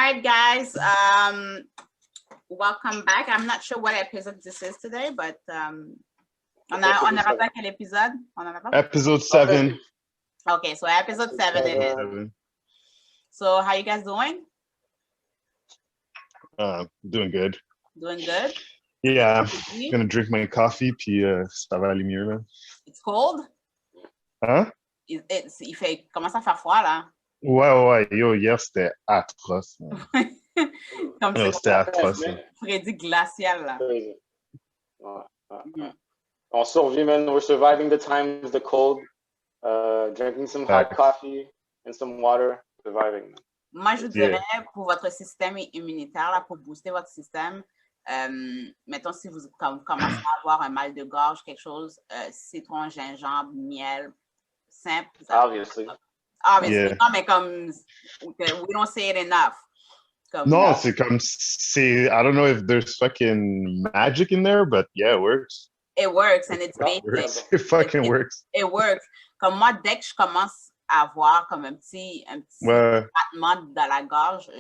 right, guys. Welcome back. I'm not sure what episode this is today, but on a rappelé quel épisode? On en a pas? Episode 7. Okay, so episode 7 it is. So how you guys doing? Doing good. Doing good? Yeah, I'm gonna drink my coffee, puis ça va aller mieux, là. It's cold? Hein? Il fait, commence à faire froid, là. Ouais, yo, hier, c'était atroce. Comme Yo, c'était atroce. Freddy glacial, là. On survit, man. We're surviving the times, the cold, drinking some hot coffee and some water, surviving, man. Moi, je dirais, pour votre système immunitaire, là, pour booster votre système, mettons, si vous commencez à avoir un mal de gorge, quelque chose, citron, gingembre, miel, simple. Obviously. Yeah. Non, mais comme, we don't say it enough. No, c'est comme, I don't know if there's fucking magic in there, but yeah, it works. It works, and it's basic. It fucking works. It works. Comme moi, dès que je commence à avoir comme un petit battement dans la gorge,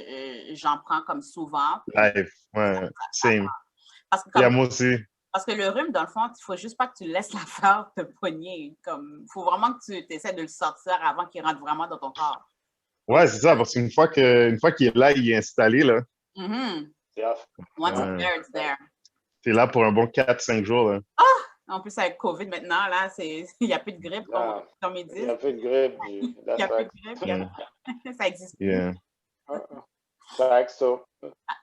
j'en prends comme souvent. Live, ouais, same. Parce que comme, moi aussi. Parce que le rhume, dans le fond, il faut juste pas que tu laisses l'affaire te poigner. Il faut vraiment que tu essaies de le sortir avant qu'il rentre vraiment dans ton corps. Ouais, c'est ça, parce qu'une fois qu'il est là, il est installé, là. Once it's there, it's there. T'es là pour un bon 4-5 jours, là. En plus, avec COVID maintenant, là, il n'y a plus de grippe, comme ils disent. Il n'y a plus de grippe. Il n'y a plus de grippe. Ça existe plus. Yeah.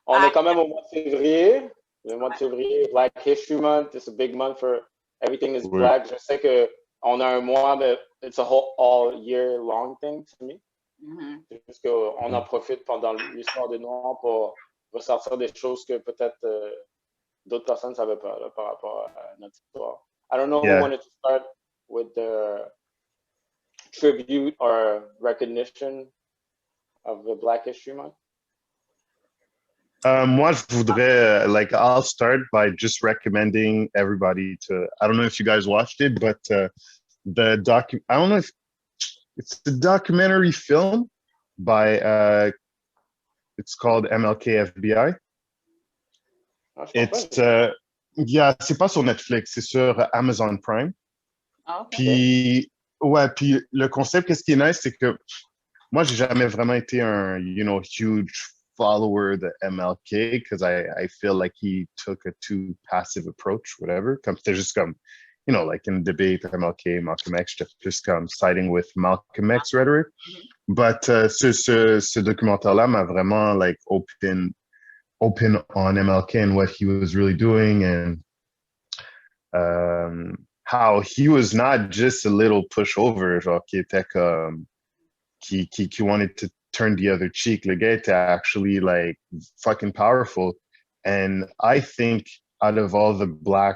On est quand même au mois de février. Le mois de février, Black History Month. It's a big month for everything is black. Je sais qu'on a un mois, mais it's a whole all year long thing to me. C'est juste qu'on en profite pendant l'histoire des Noirs pour ressortir des choses que peut-être d'autres personnes ne savaient pas là, par rapport à notre histoire. I don't know who wanted to start with the tribute or recognition of the Black History Month. Moi, je voudrais, I'll start by just recommending everybody to, I don't know if you guys watched it, but I don't know if it's a documentary film by, it's called MLK FBI. It's, c'est pas sur Netflix, c'est sur Amazon Prime. Puis le concept, qu'est-ce qui est nice, c'est que moi, j'ai jamais vraiment été un, huge follower de MLK because I feel like he took a too passive approach, whatever. Comme c'était juste comme, like in debate, MLK, Malcolm X, j'étais plus comme siding with Malcolm X rhetoric. But ce documentaire-là m'a vraiment open on MLK and what he was really doing and how he was not just a little pushover, genre qui était comme qui wanted to turn the other cheek. Le gars était actually fucking powerful. And I think out of all the black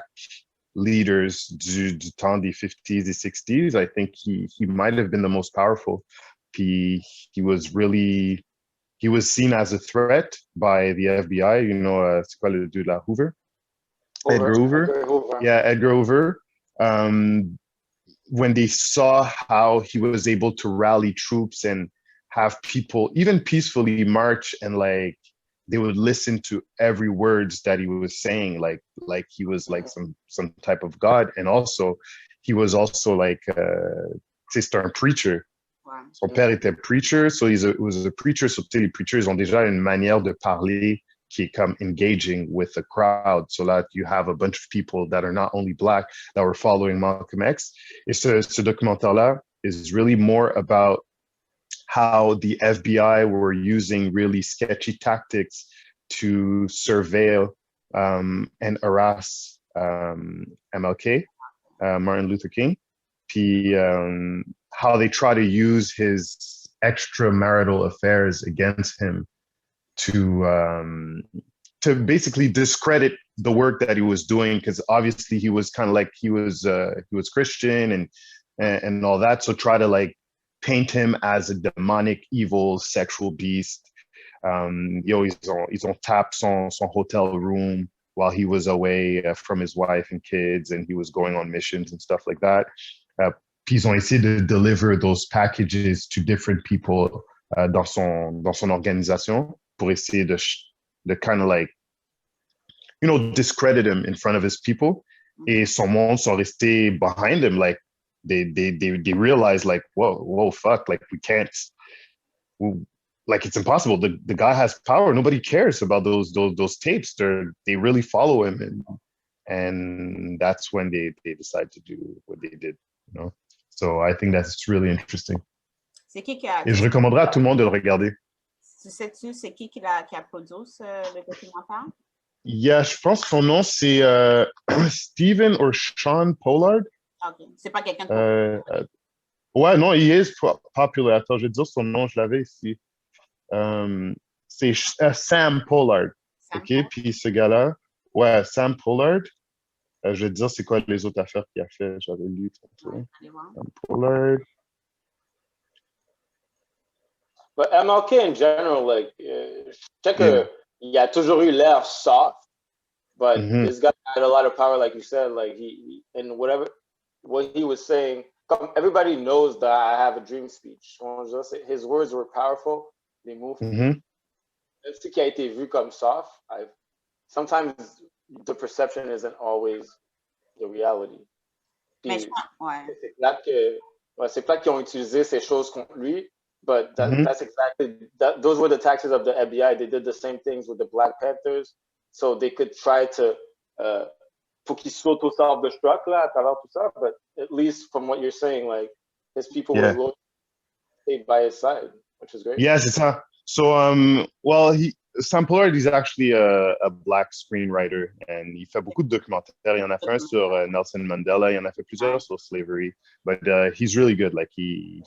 leaders du temps des 50s, des 60s, I think he might have been the most powerful. He was seen as a threat by the FBI. C'est quoi le dude là, Hoover? Edgar Hoover. Yeah, Edgar Hoover. When they saw how he was able to rally troops and have people even peacefully march and they would listen to every words that he was saying, like he was some type of god. And also he was also c'est un preacher. Son père était preacher, so he was a preacher. So les preachers ont déjà une manière de parler qui est comme engaging with the crowd, so that you have a bunch of people that are not only black that were following Malcolm X. Et ce documentaire-là is really more about how the FBI were using really sketchy tactics to surveil and harass MLK, Martin Luther King. Puis how they try to use his extramarital affairs against him to basically discredit the work that he was doing, because obviously he was kind of he was Christian and all that. So try to paint him as a demonic, evil, sexual beast. Ils ont tapped son hotel room while he was away from his wife and kids, and he was going on missions and stuff like that. Puis ils ont essayé de deliver those packages to different people dans son organisation. pour essayer de kind of like, you know, discredit him in front of his people. Et son monde sont restés behind him. Like, they realized, like, whoa, fuck, like, we can't, like, it's impossible. The guy has power. Nobody cares about those tapes. They really follow him, and that's when they decide to do what they did, you know. So I think that's really interesting. C'est qui a... Et je recommanderais à tout le monde de le regarder. Sais-tu c'est qui a produit le documentaire? Yeah, je pense que son nom c'est Steven or Sean Pollard. OK. C'est pas quelqu'un de ouais, non, he is popular. Attends, je vais dire son nom, je l'avais ici. C'est Sam Pollard. Sam OK, puis ce gars-là, ouais, Sam Pollard. Je vais te dire c'est quoi les autres affaires qu'il a fait. J'avais lu tantôt. Sam Pollard. But MLK in general, like, je sais qu'il a toujours eu l'air soft, but this guy had a lot of power, like you said, like he and what he was saying, everybody knows that I have a dream speech. His words were powerful, they moved. Ce qui a été vu comme soft, sometimes the perception isn't always the reality. Mais c'est plate qu'ils ont utilisé ces choses contre lui. But that's exactly those were the tactics of the FBI. They did the same things with the Black Panthers, so they could try to pour qu'ils s'auto-sortent de choc là à travers tout ça. But at least from what you're saying, like his people were willing to stay by his side, which is great. Yes, it's so well Sam Pollard is actually a Black screenwriter, and il fait beaucoup de documentaires. Il en a fait un sur Nelson Mandela. Il en a fait plusieurs sur slavery. But he's really good. Like he's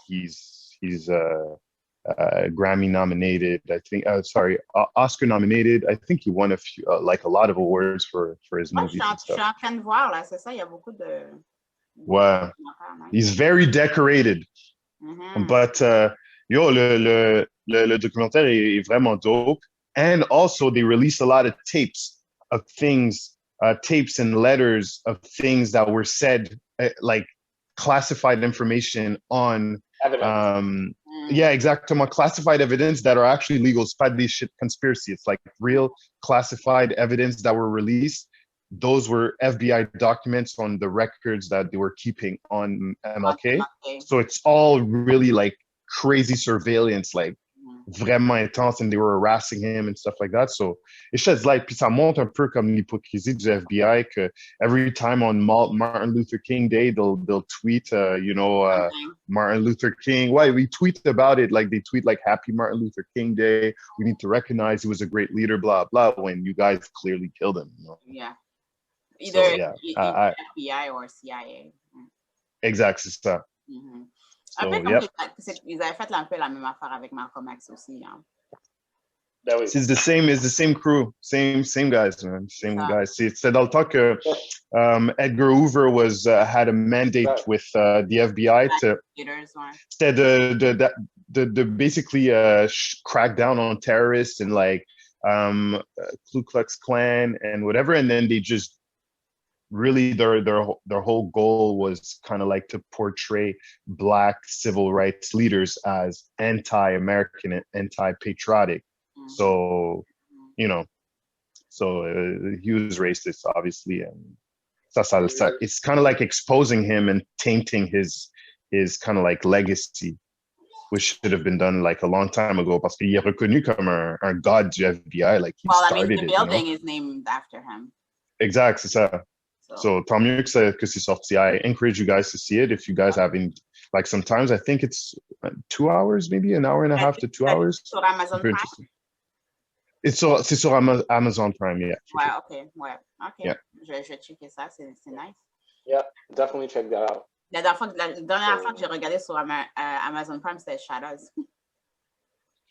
Grammy nominated, I think. Oscar nominated. I think he won a few, like a lot of awards for his movies and stuff. Je suis en train de voir là, c'est ça. Il y a beaucoup de. Wow, he's very decorated. But le documentaire est vraiment dope. And also, they released a lot of tapes of things, tapes and letters of things that were said, like classified information on. Yeah, exactement. Classified evidence that are actually legal. It's pas des shit conspiracy. It's like real classified evidence that were released. Those were FBI documents on the records that they were keeping on MLK. So it's all really like crazy surveillance, like vraiment intense, and they were harassing him and stuff like that. So it sheds light. Puis ça montre un peu comme l'hypocrisie du FBI que every time on Martin Luther King Day, they'll tweet, Martin Luther King. Why we tweet about it? Like they tweet like Happy Martin Luther King Day. We need to recognize he was a great leader, blah blah. When you guys clearly killed him. You know? Yeah. Either FBI or CIA. Exact, c'est ça. So, ils avaient fait un peu la même affaire avec Malcolm X aussi. Hein. It's the same crew, same guys, man, same guys. C'est dans le temps que Edgar Hoover had a mandate with the FBI to basically crack down on terrorists and like Ku Klux Klan and whatever, and then they just really their whole goal was kind of like to portray Black civil rights leaders as anti-American and anti-patriotic. So, he was racist, obviously, and it's kind of like exposing him and tainting his kind of like legacy, which should have been done like a long time ago. Parce qu'il est reconnu comme un god du FBI, like he started it. The building is named after him. Exact, c'est ça. So tant mieux que c'est sorti. I encourage you guys to see it if you guys haven't. Like sometimes I think it's 2 hours, maybe an hour and a half to 2 hours. Sur Amazon Prime. C'est sur Amazon Prime, yeah. Ouais, ok. Yeah. Je vais checker ça, c'est nice. Yeah, definitely check that out. La dernière fois que j'ai regardé sur Amazon Prime, c'était Shadows.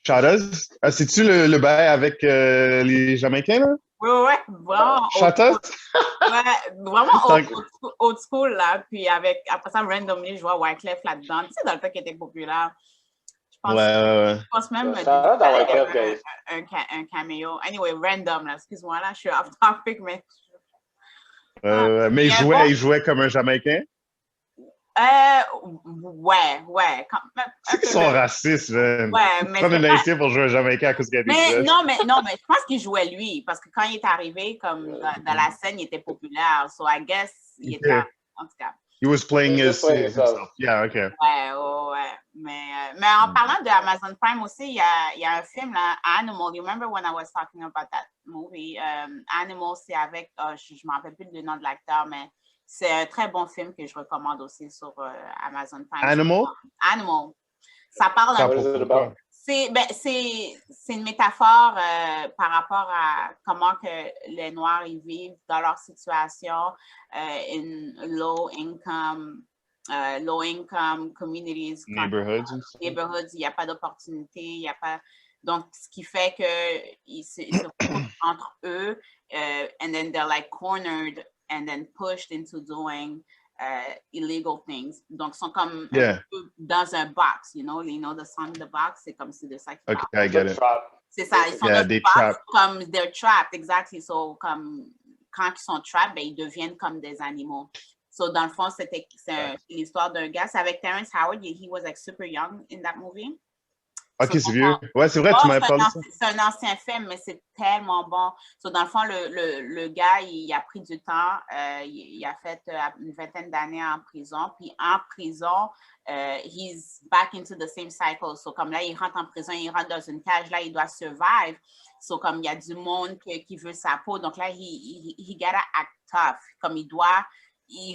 Shadows? C'est-tu le bail avec les Jamaïcains, là? Ouais, vraiment. Shadows? Ouais, vraiment old school, là. Puis après ça, randomly, je vois Wyclef là-dedans. Tu sais, dans le temps qui était populaire. Je pense même un caméo. Anyway, random, là. Excuse-moi, là, je suis off topic, mais... mais il jouait comme un Jamaïcain? Ouais. C'est qu'ils sont racistes, man. Ouais, mais Prendre un Haïtien pour jouer un Jamaïcain à cause qu'il y a des mais dreads. non, mais je pense qu'il jouait lui, parce que quand il est arrivé, comme dans la scène, il était populaire. So, I guess, il était, en tout cas. He was playing himself. Yeah, okay. Ouais. Mais en parlant de Amazon Prime aussi, il y a un film, là, Animal. You remember when I was talking about that movie? Animal, c'est avec, je ne me rappelle plus le nom de l'acteur, mais c'est un très bon film que je recommande aussi sur Amazon Prime. Animal. Ça parle un peu. C'est une métaphore par rapport à comment que les Noirs ils vivent dans leur situation in low income communities. Neighborhoods. Il n'y a pas d'opportunité, il n'y a pas... Donc, ce qui fait qu'ils se retrouvent entre eux and then they're like cornered and then pushed into doing illegal things. Donc, ils sont comme un peu dans un box, you know the song The Box, c'est comme si de ça qu'ils parlent. Okay, I get it. C'est ça, ils sont dans un box comme they're trapped, exactly. So, comme quand ils sont trapped, ben, ils deviennent comme des animaux. So, dans le fond, c'est l'histoire d'un gars. C'est avec Terrence Howard. He was like super young in that movie. Ok, c'est vieux. Ouais, c'est vrai, tu m'avais parlé de ça. C'est un ancien film, mais c'est tellement bon. So, dans le fond, le gars, il a pris du temps. Il a fait une vingtaine d'années en prison. Puis en prison, he's back into the same cycle. So, comme là, il rentre en prison, il rentre dans une cage. Là, il doit survive. So, comme il y a du monde qui veut sa peau. Donc là, he gotta act tough. Comme il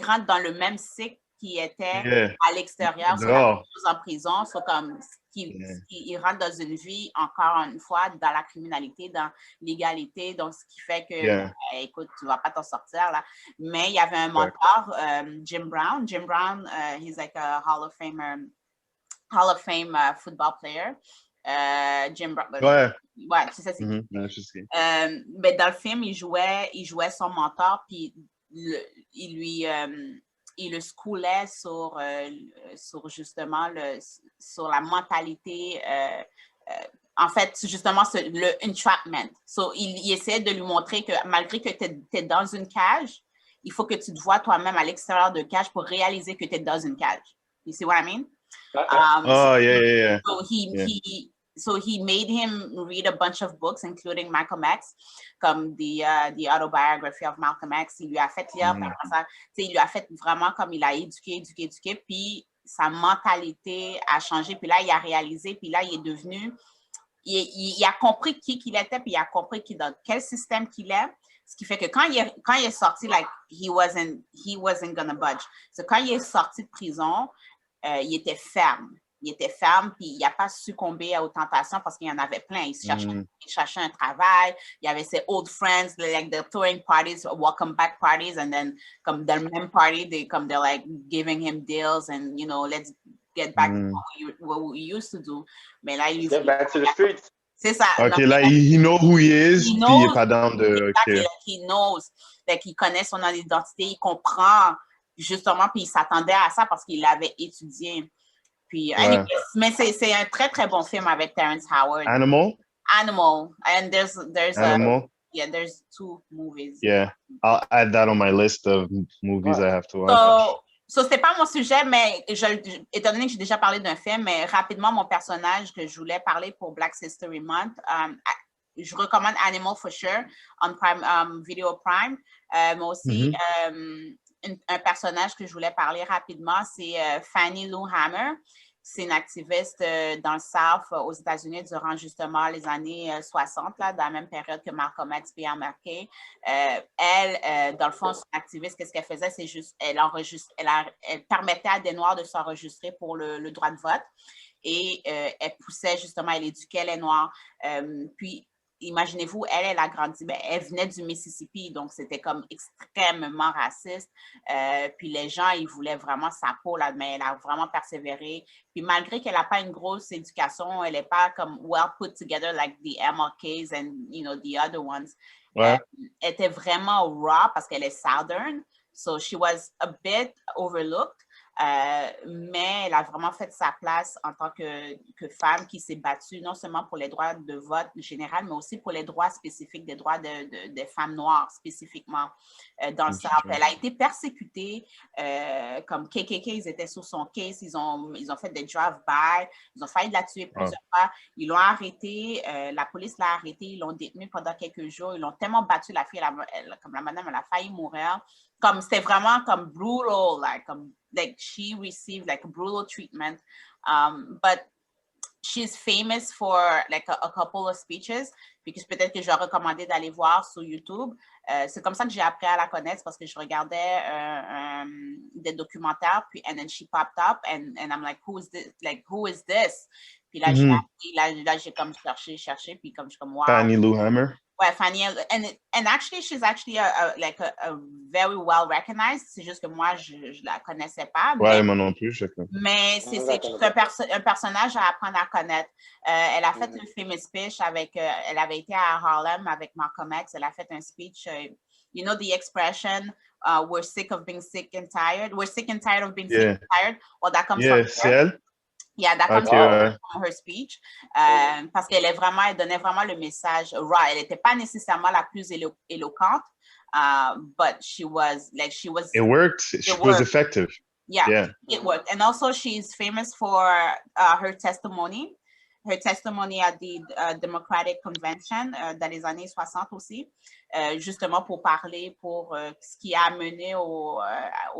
rentre dans le même cycle qui était à l'extérieur, sur la chose en prison, so comme il rentre dans une vie, encore une fois, dans la criminalité, dans l'illégalité, donc ce qui fait que, écoute, tu ne vas pas t'en sortir, là. Mais il y avait un mentor, Jim Brown. Jim Brown, he's like a Hall of Fame football player. Jim Brown. Ouais, tu sais, c'est mais dans le film, il jouait son mentor, puis il le schoolait sur justement sur la mentalité, en fait, justement, le entrapment. So, il essayait de lui montrer que malgré que tu es dans une cage, il faut que tu te vois toi-même à l'extérieur de cage pour réaliser que tu es dans une cage. You see what I mean? Yeah. So he made him read a bunch of books, including Malcolm X, comme the autobiography of Malcolm X. Il lui a fait lire, il lui a fait vraiment comme il a éduqué, puis sa mentalité a changé. Puis là, il a réalisé, puis là, il est devenu, il a compris qui qu'il était, puis il a compris dans quel système qu'il est. Ce qui fait que quand il est sorti, like, he wasn't gonna budge. So quand il est sorti de prison, il était ferme. Puis il n'a pas succombé aux tentations parce qu'il y en avait plein. Il cherchait un travail. Il y avait ses old friends, like the touring parties, welcome back parties, and then comme dans le même party, they're like giving him deals and, you know, let's get back to what we used to do. Mais là, il get back to the streets. C'est ça. OK, là, he knows who he is, puis il n'est pas dans de... Exactly, he knows. Like, il connaît son identité, il comprend, justement, puis il s'attendait à ça parce qu'il l'avait étudié. Puis, anyway, mais c'est un très, très bon film avec Terrence Howard. Animal. And there's Animal. There's 2 movies. Yeah, I'll add that on my list of movies I have to watch. So c'était pas mon sujet, mais étant donné que j'ai déjà parlé d'un film, mais rapidement, mon personnage que je voulais parler pour Black History Month, je recommande Animal for sure, on Prime, Video Prime, mais aussi un personnage que je voulais parler rapidement, c'est Fannie Lou Hamer. C'est une activiste dans le South aux États-Unis durant justement les années 60, là, dans la même période que Malcolm X et MLK. Elle, dans le fond, son activiste, qu'est-ce qu'elle faisait? C'est juste, elle permettait à des Noirs de s'enregistrer pour le droit de vote et elle poussait justement, elle éduquait les Noirs. Puis, imaginez-vous, elle a grandi, elle venait du Mississippi, donc c'était comme extrêmement raciste. Puis les gens, ils voulaient vraiment sa peau, là, mais elle a vraiment persévéré. Puis malgré qu'elle n'a pas une grosse éducation, elle n'est pas comme well put together like the MLKs and, you know, the other ones. Elle était vraiment raw parce qu'elle est Southern. So she was a bit overlooked. mais elle a vraiment fait sa place en tant que femme qui s'est battue non seulement pour les droits de vote général, mais aussi pour les droits spécifiques, des droits des femmes noires spécifiquement dans le South. Elle a été persécutée, comme KKK, ils étaient sous son case, ils ont fait des drive-by, ils ont failli la tuer plusieurs fois, ils l'ont arrêtée, la police l'a arrêtée, ils l'ont détenue pendant quelques jours, ils l'ont tellement battu, la fille, comme la madame, elle a failli mourir. Comme c'était vraiment comme brutal, like she received like a brutal treatment. But she's famous for like a couple of speeches, puis peut-être que je vais recommander d'aller voir sur YouTube. C'est comme ça que j'ai appris à la connaître parce que je regardais des documentaires, puis and then she popped up and I'm like, who is this? Like, who is this? Puis là, j'ai comme cherché, puis comme je suis comme, wow. Fannie Lou Hamer. Ouais, Fannie, and actually, she's actually a very well recognized. C'est juste que moi, je la connaissais pas. Ouais, moi non plus, je connais. Mais c'est un personnage à apprendre à connaître. Elle a fait un famous speech elle avait été à Harlem avec Malcolm X. Elle a fait un speech, you know the expression, we're sick of being sick and tired. We're sick and tired of being sick and tired. Well, that comes from c'est elle? Yeah, that comes from her speech. Parce qu'elle donnait vraiment le message raw. Elle n'était pas nécessairement la plus éloquente, but she was. It worked. She was effective. Yeah, it worked. And also, she's famous for her testimony. Her testimony at the Democratic Convention dans les années 60 aussi, justement pour parler pour ce qui a mené au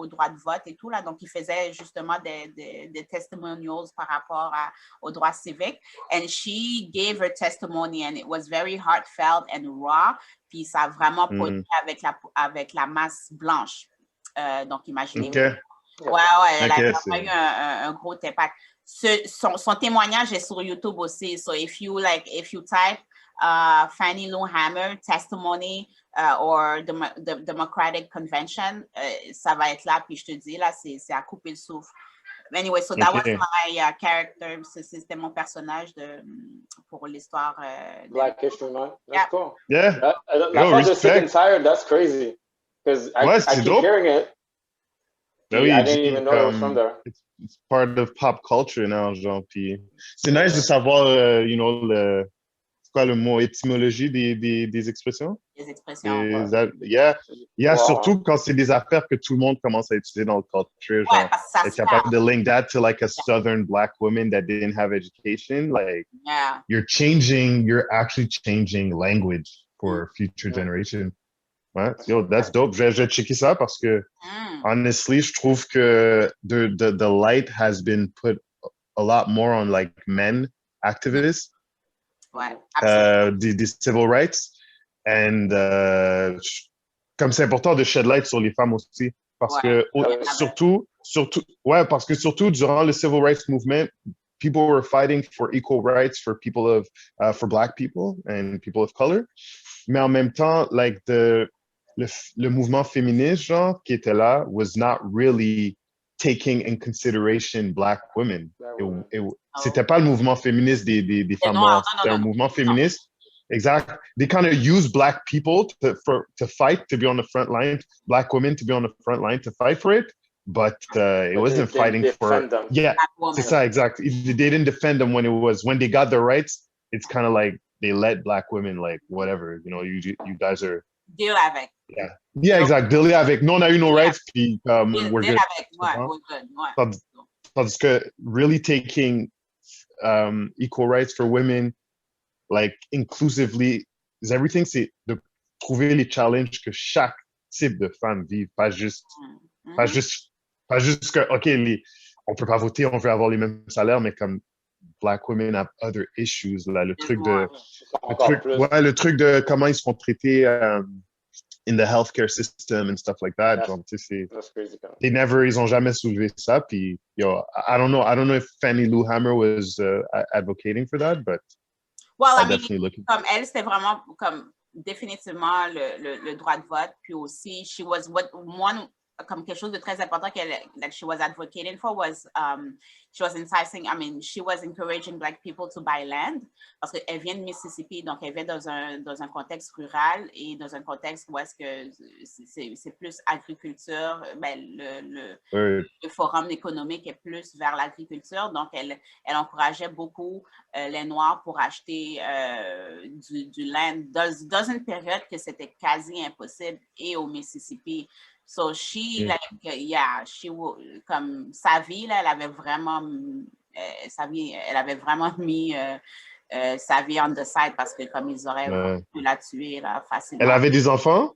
droit de vote et tout. Là. Donc, il faisait justement des testimonials par rapport aux droits civiques. And she gave her testimony and it was very heartfelt and raw. Puis ça a vraiment produit avec la masse blanche. Donc, imaginez. Ouais, elle a vraiment eu un gros impact. Son témoignage est sur YouTube aussi. So if you type Fannie Lou Hamer testimony or the Democratic Convention, ça va être là. Puis je te dis là, c'est à couper le souffle. Anyway, so that was my character. C'était mon personnage pour l'histoire. Black History Month. That's cool. Yeah. La phrase de sick and tired, that's crazy. Because I keep hearing it. I didn't even know it was from there. It's part of pop culture now, genre. Puis c'est nice de savoir, you know, c'est quoi le mot, étymologie des expressions? Des expressions. Yeah, surtout quand c'est des affaires que tout le monde commence à utiliser dans le culture. Genre, être capable de link that to like a Southern Black woman that didn't have education. Like, you're actually changing language for future generation. Ouais, yo, that's dope. Je vais checker ça parce que, honestly, je trouve que the light has been put a lot more on like men activists, des civil rights, and comme c'est important de shed light sur les femmes aussi, parce que parce que surtout durant le civil rights movement, people were fighting for equal rights for people for Black people and people of color, mais en même temps, like le mouvement féministe, genre, qui était là, was not really taking in consideration Black women. C'était pas le mouvement féministe des femmes noires. C'était un mouvement féministe. Exact. They kind of use Black people to fight, to be on the front line, Black women to be on the front line to fight for it, but it wasn't fighting for... Them. Yeah, c'est ça, exact. They didn't defend them when they got their rights, it's kind of like they let Black women, like, whatever, you know, you guys are... Deal avec. Yeah, exact. Deal avec. Nous, on a eu nos rights, puis we're good. We're good. Tandis que really taking equal rights for women, like inclusively, everything, c'est de trouver les challenges que chaque type de femme vive, pas juste que, OK, on peut pas voter, on veut avoir les mêmes salaires, mais comme Black women have other issues, là, le truc de comment ils seront traités in the healthcare system and stuff like that. Donc, that's crazy. Ils ont jamais soulevé ça. Puis, I don't know if Fannie Lou Hamer was advocating for that, but well, I mean, comme elle, c'était vraiment comme définitivement le droit de vote. Puis aussi, she was one comme quelque chose de très important that she was advocating for was she was inciting, she was encouraging Black people to buy land parce qu'elle vient de Mississippi, donc elle vient dans un contexte rural et dans un contexte où est-ce que c'est plus agriculture, le forum économique est plus vers l'agriculture, donc elle encourageait beaucoup les Noirs pour acheter du land dans une période que c'était quasi impossible et au Mississippi. So she comme sa vie là, elle avait vraiment mis sa vie on the side parce que comme ils auraient pu la tuer là facilement. Elle avait des enfants?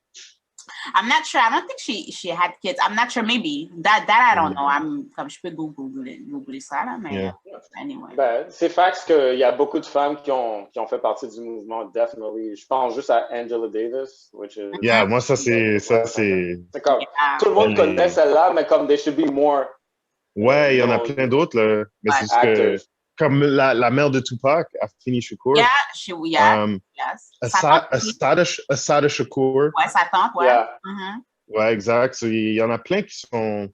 I'm not sure. I don't think she had kids. I'm not sure. Maybe that I don't know. Comme je peux googler ça là, mais anyway. C'est fact qu'il y a beaucoup de femmes qui ont fait partie du mouvement. Definitely. Je pense juste à Angela Davis, which is. Yeah, moi ça c'est. C'est comme tout le monde connaît celle-là, mais comme there should be more. Ouais, il y en a plein d'autres là. Mais c'est ce que comme la mère de Tupac, Afeni Shakur. Yeah, yes. Assata Shakur. Ouais, sa tante, ouais. Yeah. Ouais, exact. So, il y en a plein qui sont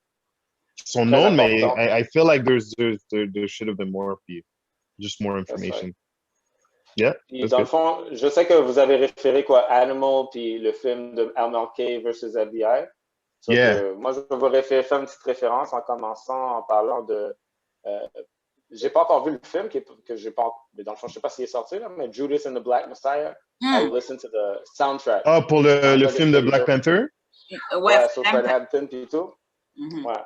known, mais I feel like there should have been more for you. Just more information. Yeah. Puis, dans le fond, je sais que vous avez référé Animal, puis le film de MLK versus FBI. So moi, je vais vous faire une petite référence en commençant en parlant de. J'ai pas encore vu le film que j'ai pas. Mais dans le fond, je sais pas s'il est sorti là, mais Judas and the Black Messiah. I listened to the soundtrack. Ah, pour le film de Black Panther? Ouais, sur Fred Hampton et tout. Ouais.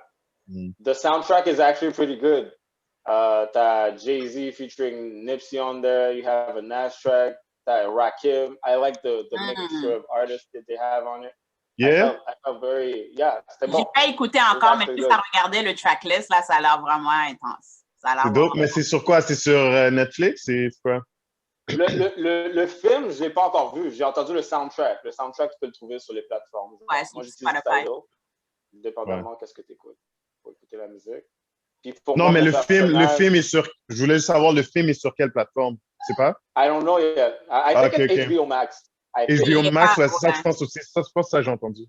The soundtrack is actually pretty good. T'as Jay-Z featuring Nipsey on there. You have a Nas track. T'as Rakim. I like the mixture of artists that they have on it. Yeah. I felt very, c'était bon. J'ai pas écouté encore, mais plus à regarder le tracklist, là, ça a l'air vraiment intense. C'est dope, mais c'est sur quoi? C'est sur Netflix? C'est quoi? Le film, je l'ai pas encore vu. J'ai entendu le soundtrack. Le soundtrack, tu peux le trouver sur les plateformes. Ouais, moi, j'utilise Tidal, dépendamment qu'est-ce que tu écoutes pour écouter la musique. Puis pour non, moi, mais le film est sur... Je voulais savoir, le film est sur quelle plateforme? C'est pas? I don't know yet. I think it's HBO Max. HBO Max, ouais, c'est ça, je pense aussi. Je pense que ça, j'ai entendu.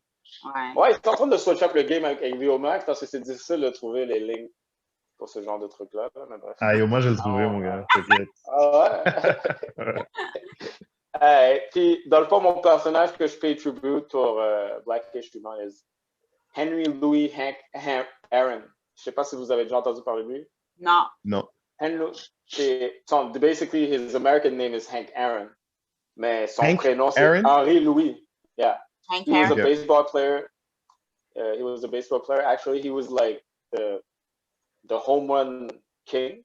Ouais, ils sont en train de switch up le game avec HBO Max parce que c'est difficile de trouver les lignes pour ce genre de trucs-là. Mais bref. Ah, au moins, je le trouvais, mon gars. Ah ouais? Puis, dans le fond, mon personnage que je paye tribute pour Black History Month est Henry Louis Hank Aaron. Je sais pas si vous avez déjà entendu parler de lui. Non. Henry, basically, his American name is Hank Aaron. Mais son prénom, c'est Henry Louis. Yeah. Hank he was a baseball player. He was a baseball player. Actually, he was like the home run king.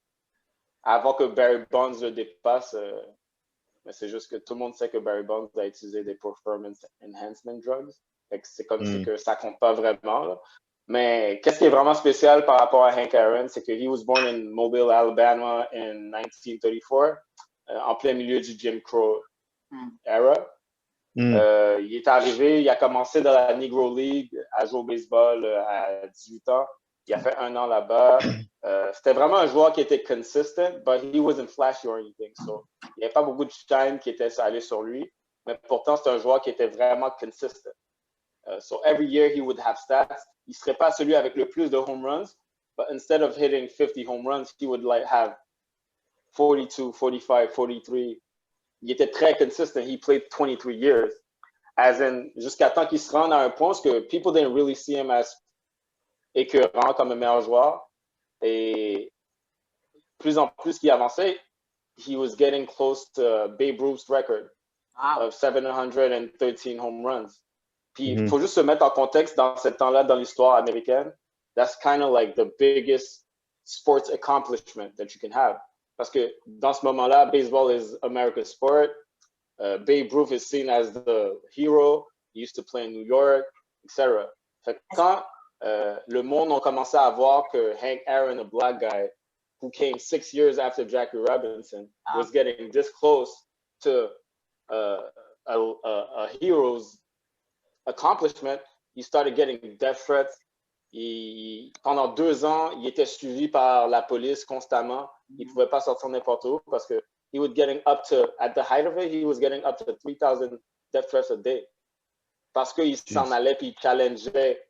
Avant que Barry Bonds le dépasse, mais c'est juste que tout le monde sait que Barry Bonds a utilisé des performance enhancement drugs. C'est comme si que ça compte pas vraiment. Là. Mais qu'est-ce qui est vraiment spécial par rapport à Hank Aaron, c'est que he was born in Mobile, Alabama in 1934, en plein milieu du Jim Crow era. Il est arrivé, il a commencé dans la Negro League à jouer au baseball à 18 ans. Il a fait 1 an là-bas. C'était vraiment un joueur qui était consistent, but he wasn't flashy or anything. So, il n'y avait pas beaucoup de shine qui était allé sur lui. Mais pourtant, c'est un joueur qui était vraiment consistent. So every year he would have stats. Il ne serait pas celui avec le plus de home runs, but instead of hitting 50 home runs, he would have 42, 45, 43. Il était très consistent. He played 23 years. As in, jusqu'à temps qu'il se rende à un point parce que people didn't really see him as écœurant comme un meilleur joueur. Et plus en plus qu'il avançait, he was getting close to Babe Ruth's record of 713 home runs. Puis il faut juste se mettre en contexte dans ce temps-là dans l'histoire américaine. That's kind of like the biggest sports accomplishment that you can have. Parce que dans ce moment-là, baseball is America's sport. Babe Ruth is seen as the hero. He used to play in New York, etc. Fait que quand le monde a commencé à voir que Hank Aaron, a black guy who came 6 years after Jackie Robinson, was getting this close to a hero's accomplishment, he started getting death threats. Pendant 2 ans, il était suivi par la police constamment. Il ne pouvait pas sortir n'importe où parce que he was getting up to, at the height of it, he was getting up to 3,000 death threats a day. Parce qu'il s'en allait puis il challengeait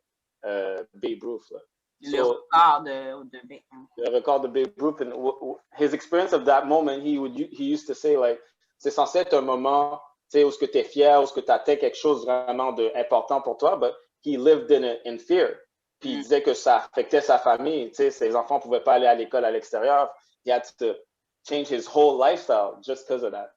Babe Ruth. Là. Le record de Babe. Le record de Babe Ruth. And his experience of that moment, he used to say, like, c'est censé être un moment, tu sais, où tu es fier, où tu atteins quelque chose vraiment d'important pour toi, but he lived in fear. Puis il disait que ça affectait sa famille, tu sais, ses enfants ne pouvaient pas aller à l'école à l'extérieur. He had to change his whole lifestyle just because of that.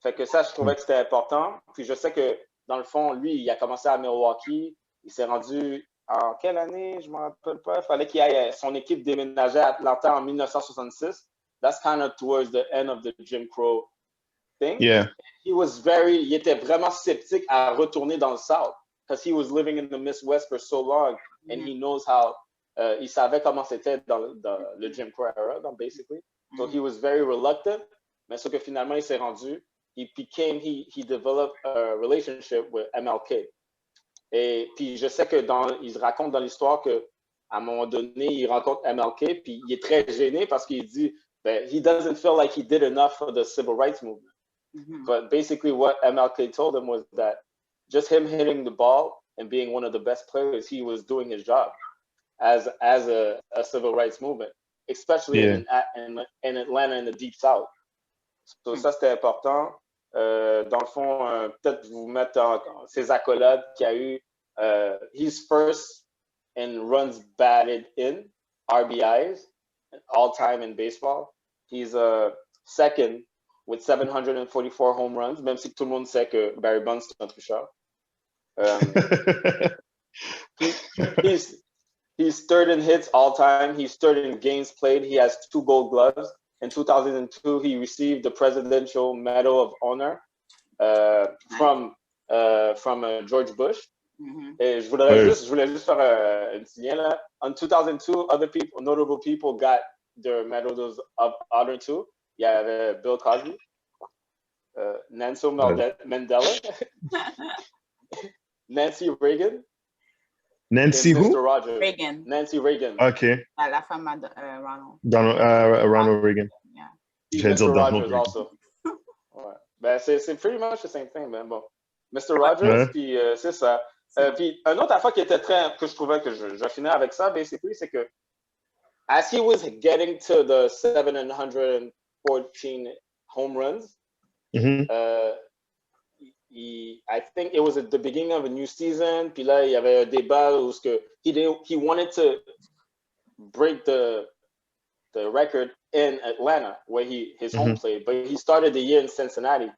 Fait que ça, je trouvais que c'était important. Puis je sais que, dans le fond, lui, il a commencé à Milwaukee. Il s'est rendu en quelle année? Je ne me rappelle pas. Il fallait qu'il aille son équipe déménager à Atlanta en 1966. That's kind of towards the end of the Jim Crow thing. Yeah. Il était vraiment sceptique à retourner dans le South because he was living in the Midwest for so long and he knows how, il savait comment c'était dans le Jim Crow era, basically. So he was very reluctant, mais ce que finalement il s'est rendu, he developed a relationship with MLK. Et puis je sais que il raconte dans l'histoire que à un moment donné, il rencontre MLK, puis il est très gêné parce qu'il dit that he doesn't feel like he did enough for the civil rights movement. But basically what MLK told him was that just him hitting the ball and being one of the best players, he was doing his job as a civil rights movement, especially in Atlanta in the Deep South. So ça, c'était important. Dans le fond, peut-être vous mettre ses accolades qu'il y a eu. He's first in runs batted in, RBIs, all time in baseball. He's second with 744 home runs, même si tout le monde sait que Barry Bonds c'est un tricheur. He's third in hits all time. He's third in games played. He has 2 Gold Gloves. In 2002, he received the Presidential Medal of Honor from George Bush. Et je voulais juste faire un petit lien là. In 2002, notable people got their medals of honor too. Il y avait Bill Cosby, Nelson Mandela, Nancy Reagan. Nancy who? Mr. Rogers. Reagan. Nancy Reagan. Okay. La femme de Ronald. Ronald Reagan. Yeah. Mr. Rogers also. Ouais. Ben, c'est pretty much the same thing, ben bon. Mr. Rogers, puis c'est ça. Puis une autre affaire qui était que je trouvais que je finis avec ça, basically, c'est que as he was getting to the 714 home runs, I think it was at the beginning of a new season. Puis là, il y avait un débat où he wanted to break the record in Atlanta, where his home played, but he started the year in Cincinnati.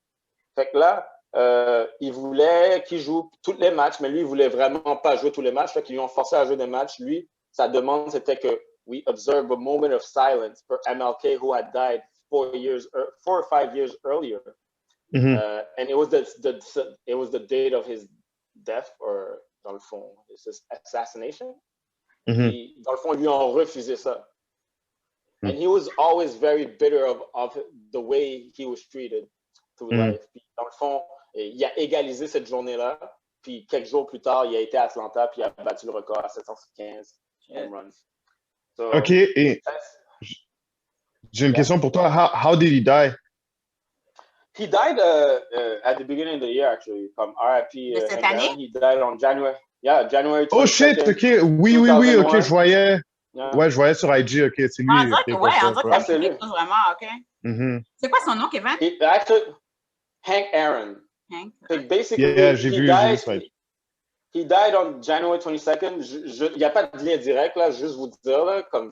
Fait que là, il voulait qu'il joue tous les matchs, mais lui, il voulait vraiment pas jouer tous les matchs. Fait qu'ils lui ont forcé à jouer des matchs. Lui, sa demande, c'était que we observe a moment of silence for MLK, who had died 4 or 5 years earlier. And it was the date of his death, or dans le fond, his assassination. Puis, dans le fond, ils lui ont refusé ça. And he was always very bitter of the way he was treated through life. Puis, dans le fond, il a égalisé cette journée-là. Puis quelques jours plus tard, il a été à Atlanta, puis il a battu le record à 715 home runs. So, OK. Et j'ai une question pour toi. How did he die? He died at the beginning of the year, actually. Comme RIP. Cette année? He died on January 22nd. Oh shit, OK. Oui, OK, je voyais. Yeah. Ouais, je voyais sur IG, OK, c'est lui. On dirait que c'est lui. Vraiment, OK. C'est quoi son nom, Kevin? Actually, Hank Aaron. Hank. Basically, j'ai vu. He died on January 22nd. Il n'y a pas de lien direct, là, juste vous dire, là, comme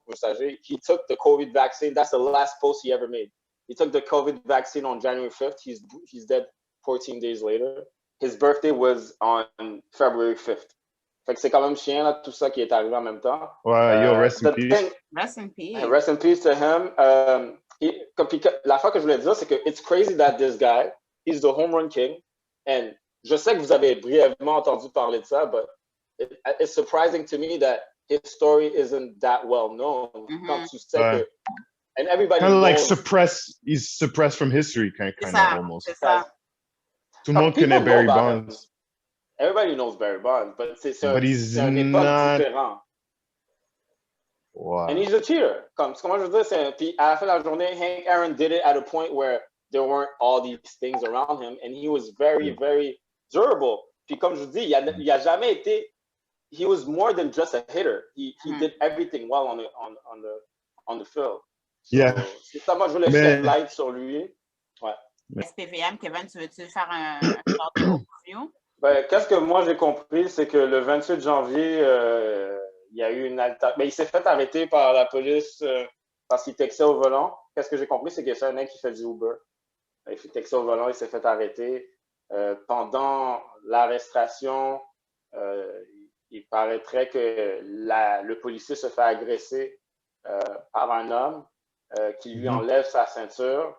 vous savez, he took the COVID vaccine. That's the last post he ever made. He took the COVID vaccine on January 5th. He's dead 14 days later. His birthday was on February 5th. Fait que c'est quand même chiant, là, tout ça qui est arrivé en même temps. Ouais, yo, rest in peace. Rest in peace. Rest in peace to him. La fois que je voulais dire, c'est que it's crazy that this guy, he's the home run king. And je sais que vous avez brièvement entendu parler de ça, but it's surprising to me that his story isn't that well known. Quand tu sais que, and everybody kind of knows, like he's suppressed from history, kind of almost. C'est ça. Tout le monde connaît Barry Bonds. Everybody knows Barry Bonds, but c'est un not... différent. Wow. And he's a cheater. Comment je veux dire, puis à la fin de la journée, Hank Aaron did it at a point where there weren't all these things around him, and he was very, very durable. Puis comme je vous dis, il a jamais été he was more than just a hitter. He did everything well on the field. So, Yeah. c'est ça, moi, je voulais shed light sur lui. Ouais. SPVM, Kevin, tu veux-tu faire un genre de overview? Ben, qu'est-ce que moi j'ai compris, c'est que le 28 janvier, il y a eu une altercation. Ben, il s'est fait arrêter par la police parce qu'il textait au volant. Qu'est-ce que j'ai compris, c'est que c'est un mec qui fait du Uber. Il fait texter au volant, il s'est fait arrêter. Pendant l'arrestation, il paraîtrait que le policier se fait agresser par un homme qui lui enlève sa ceinture,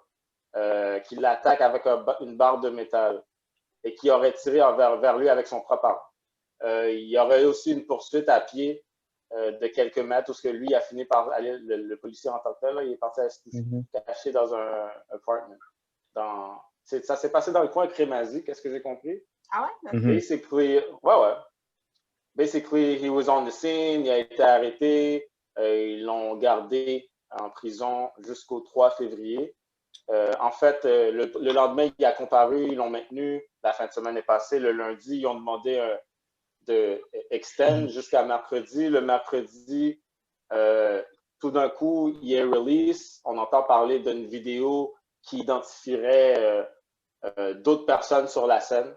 qui l'attaque avec une barre de métal et qui aurait tiré vers lui avec son propre arme. Il y aurait aussi une poursuite à pied de quelques mètres où ce que lui a fini par aller, le policier en tant que tel, là, il est parti à se cacher dans un apartment. Ça s'est passé dans le coin de Crémazie, qu'est-ce que j'ai compris? Ah ouais? Basically, Basically, he was on the scene, il a été arrêté, ils l'ont gardé en prison jusqu'au 3 février. En fait, le lendemain, il a comparu, ils l'ont maintenu. La fin de semaine est passée. Le lundi, ils ont demandé de extend jusqu'à mercredi. Le mercredi, tout d'un coup, il est release. On entend parler d'une vidéo qui identifierait d'autres personnes sur la scène.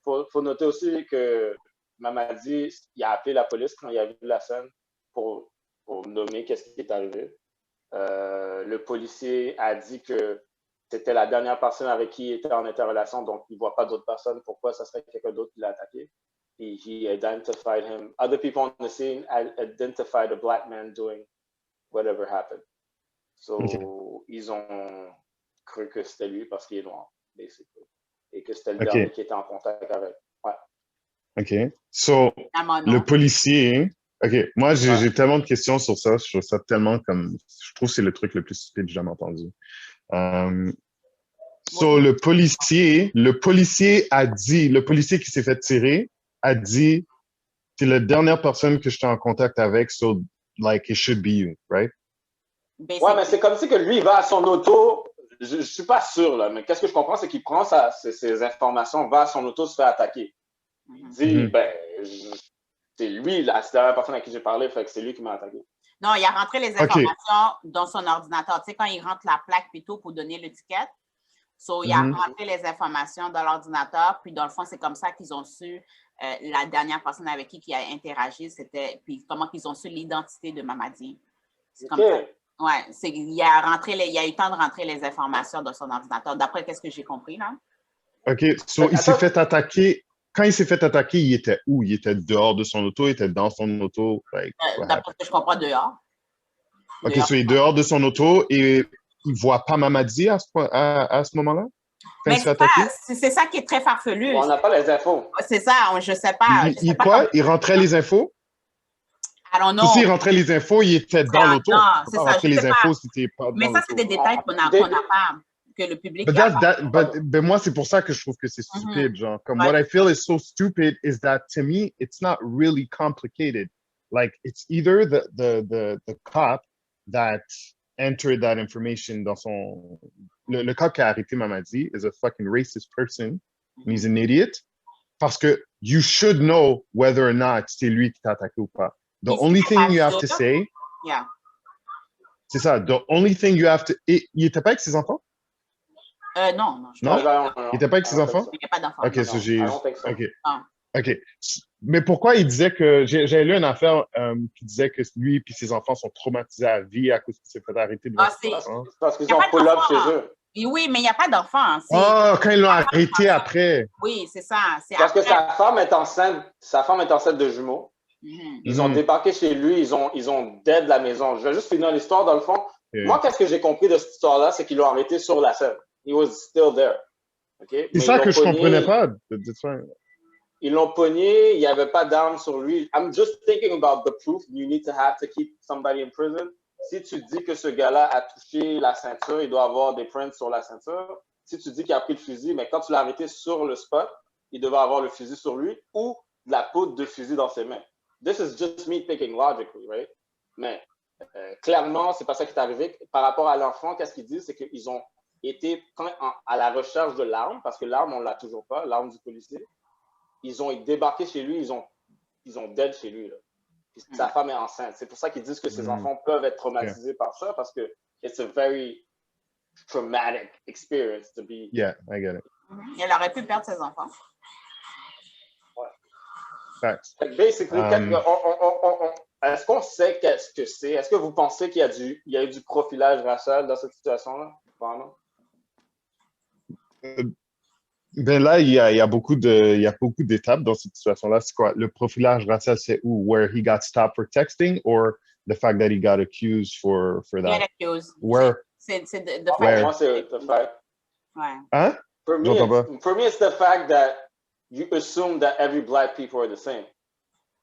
Faut noter aussi que Mamadi, il a appelé la police quand il a vu la scène pour nommer qu'est-ce qui est arrivé. Le policier a dit que c'était la dernière personne avec qui il était en interrelation, donc il ne voit pas d'autres personnes. Pourquoi ça serait quelqu'un d'autre qui l'a attaqué? He identified him. Other people on the scene identified a black man doing whatever happened. So, ils ont cru que c'était lui parce qu'il est noir, basically. Et que c'était le dernier qui était en contact avec. Ouais. OK. So, le policier... OK. Moi, j'ai tellement de questions sur ça. Je trouve ça tellement comme... Je trouve que c'est le truc le plus stupide que j'ai jamais entendu. Le policier a dit... Le policier qui s'est fait tirer a dit c'est la dernière personne que j'étais en contact avec, so, like, it should be you, right? Ouais, mais c'est comme si que lui, il va à son auto... Je suis pas sûr, là, mais qu'est-ce que je comprends, c'est qu'il prend ses informations, va à son auto, se fait attaquer. Il dit, c'est lui, c'est la dernière personne à qui j'ai parlé, fait que c'est lui qui m'a attaqué. Non, il a rentré les informations dans son ordinateur. Tu sais, quand il rentre la plaque plutôt pour donner l'étiquette, il a rentré les informations dans l'ordinateur, puis dans le fond, c'est comme ça qu'ils ont su la dernière personne avec qui il a interagi, puis comment ils ont su l'identité de Mamadi. C'est comme ça. Ouais, il a eu le temps de rentrer les informations dans son ordinateur, d'après ce que j'ai compris, là. OK, il s'est fait attaquer. Quand il s'est fait attaquer, il était où? Il était dehors de son auto? Il était dans son auto? D'après ce que je comprends, dehors. OK, il est dehors de son auto et il ne voit pas Mamadi à ce moment-là? Mais c'est ça qui est très farfelu. On n'a pas les infos. C'est ça, je ne sais pas. Il rentrait les infos? Alors non. S'il rentrait les infos, il était dans l'auto. Non, c'est ça. Rentrer les infos si tu n'es pas dans mais ça, c'est des détails qu'on n'a pas, que le public but moi, c'est pour ça que je trouve que c'est stupide. Genre, comme what I feel is so stupid is that to me, it's not really complicated. Like, it's either the cop that entered that information dans son... Le cop qui a arrêté Mamadi is a fucking racist person. He's an idiot. Parce que you should know whether or not c'est lui qui t'a attaqué ou pas. The only thing you have to say... Yeah. C'est ça. The only thing you have to... Il n'était pas avec ses enfants? Non. Non? Il n'était pas avec ses enfants? Il n'y a pas d'enfants. OK, OK. Mais pourquoi il disait que... J'ai lu une affaire qui disait que lui et ses enfants sont traumatisés à vie à cause qu'il s'est fait arrêter devant ses enfants. Parce qu'ils ont pull-up chez eux. Oui, mais il n'y a pas d'enfant. Quand ils l'ont arrêté après. Oui, c'est ça. Parce que sa femme est enceinte de jumeaux. Ils ont débarqué chez lui, ils ont dead la maison. Je vais juste finir l'histoire dans le fond. Moi, qu'est-ce que j'ai compris de cette histoire-là, c'est qu'ils l'ont arrêté sur la scène. He was still there. C'est ça que je comprenais pas. Ils l'ont pogné, il n'y avait pas d'arme sur lui. I'm just thinking about the proof you need to have to keep somebody in prison. Si tu dis que ce gars-là a touché la ceinture, il doit avoir des prints sur la ceinture. Si tu dis qu'il a pris le fusil, mais quand tu l'as arrêté sur le spot, il devait avoir le fusil sur lui ou de la poudre de fusil dans ses mains. This is just me thinking logically, right? Mais clairement, c'est pas ça qui est arrivé. Par rapport à l'enfant, qu'est-ce qu'ils disent? C'est qu'ils ont été à la recherche de l'arme, parce que l'arme, on ne l'a toujours pas, l'arme du policier. ils ont débarqué chez lui, ils ont dead chez lui. Là. Puis sa femme est enceinte. C'est pour ça qu'ils disent que ses enfants peuvent être traumatisés par ça, parce que it's a very traumatic experience to be. Yeah, I get it. Elle aurait pu perdre ses enfants. Ouais. Facts. Basically, est-ce qu'on sait qu'est-ce que c'est? Est-ce que vous pensez qu'il y a eu du profilage racial dans cette situation-là? Vraiment? Ben là, il y a beaucoup d'étapes dans cette situation-là. C'est quoi? Le profilage racial, c'est où? Where he got stopped for texting or the fact that he got accused for that? Get accused. Where? C'est de Pour moi, c'est the fact. Ouais. Hein? For me, it's the fact that you assume that every black people are the same.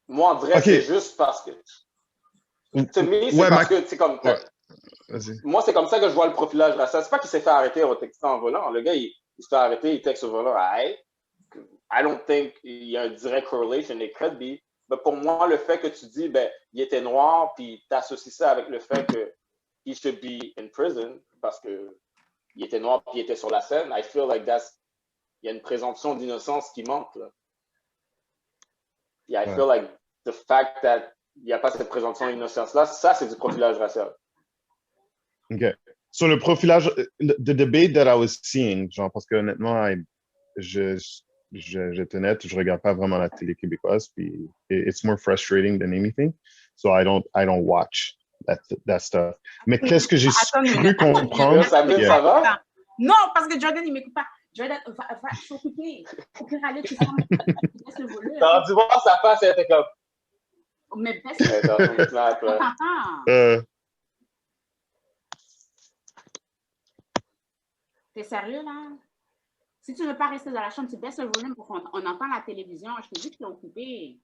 Moi, en vrai, c'est juste parce que... To me, c'est parce que c'est comme... Moi, c'est comme ça que je vois le profilage racial. C'est pas qu'il s'est fait arrêter au textant en volant. Le gars, il se fait arrêter, il texte au volant. I don't think il y a un direct correlation. It could be. Mais pour moi, le fait que tu dis, ben, il était noir, puis tu associes ça avec le fait que he should be in prison parce que il était noir puis il était sur la scène, I feel like il y a une présomption d'innocence qui manque. Là. I feel like the fact that il n'y a pas cette présomption d'innocence-là, ça, c'est du profilage racial. OK. So, le profilage, the debate that I was seeing, genre, parce que honnêtement, je honnête, je regarde pas vraiment la télé québécoise, puis it's more frustrating than anything. So, I don't watch that stuff. Mais qu'est-ce que j'ai cru comprendre? Ça va? Non, parce que Jordan, il m'écoute pas. Jordan, va s'occuper. Au pire, aller, tu laisses le volume. T'as dû voir sa face, elle était comme... Mais baisse le T'es sérieux, là? Si tu ne veux pas rester dans la chambre, tu baisses le volume pour qu'on entend la télévision. Je te dis qu'ils l'ont coupé.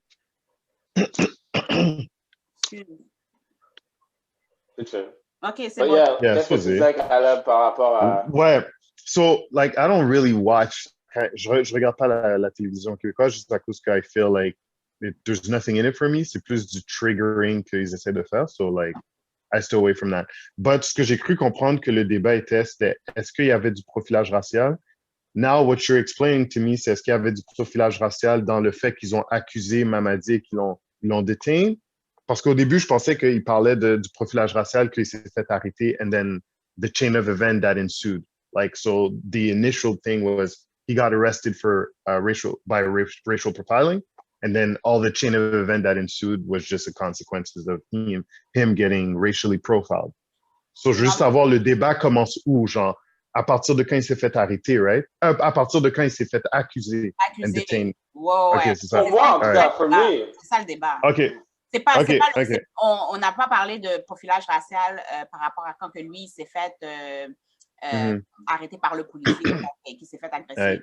OK, c'est bon. Qu'est-ce que tu disais, Caleb, par rapport à... Ouais. So, like, I don't really watch... Je regarde pas la télévision québécoise juste à cause que I feel like there's nothing in it for me. C'est plus du triggering qu'ils essaient de faire. So, like, I stay away from that. But ce que j'ai cru comprendre que le débat c'était est-ce qu'il y avait du profilage racial? Now, what you're explaining to me, c'est est-ce qu'il y avait du profilage racial dans le fait qu'ils ont accusé Mamadi et qu'ils l'ont détenu? Parce qu'au début, je pensais qu'il parlait du profilage racial, qu'il s'est fait arrêter, and then the chain of events that ensued. Like, so the initial thing was he got arrested for racial profiling, and then all the chain of events that ensued was just the consequences of him getting racially profiled. So, juste savoir le débat commence où, genre, à partir de quand il s'est fait arrêter, right? À partir de quand il s'est fait accuser. Wow, okay, c'est ça. Pour moi, en tout cas, for me. C'est ça le débat. OK. On n'a pas parlé de profilage racial par rapport à quand que lui, il s'est fait arrêter par le policier qui s'est fait agresser.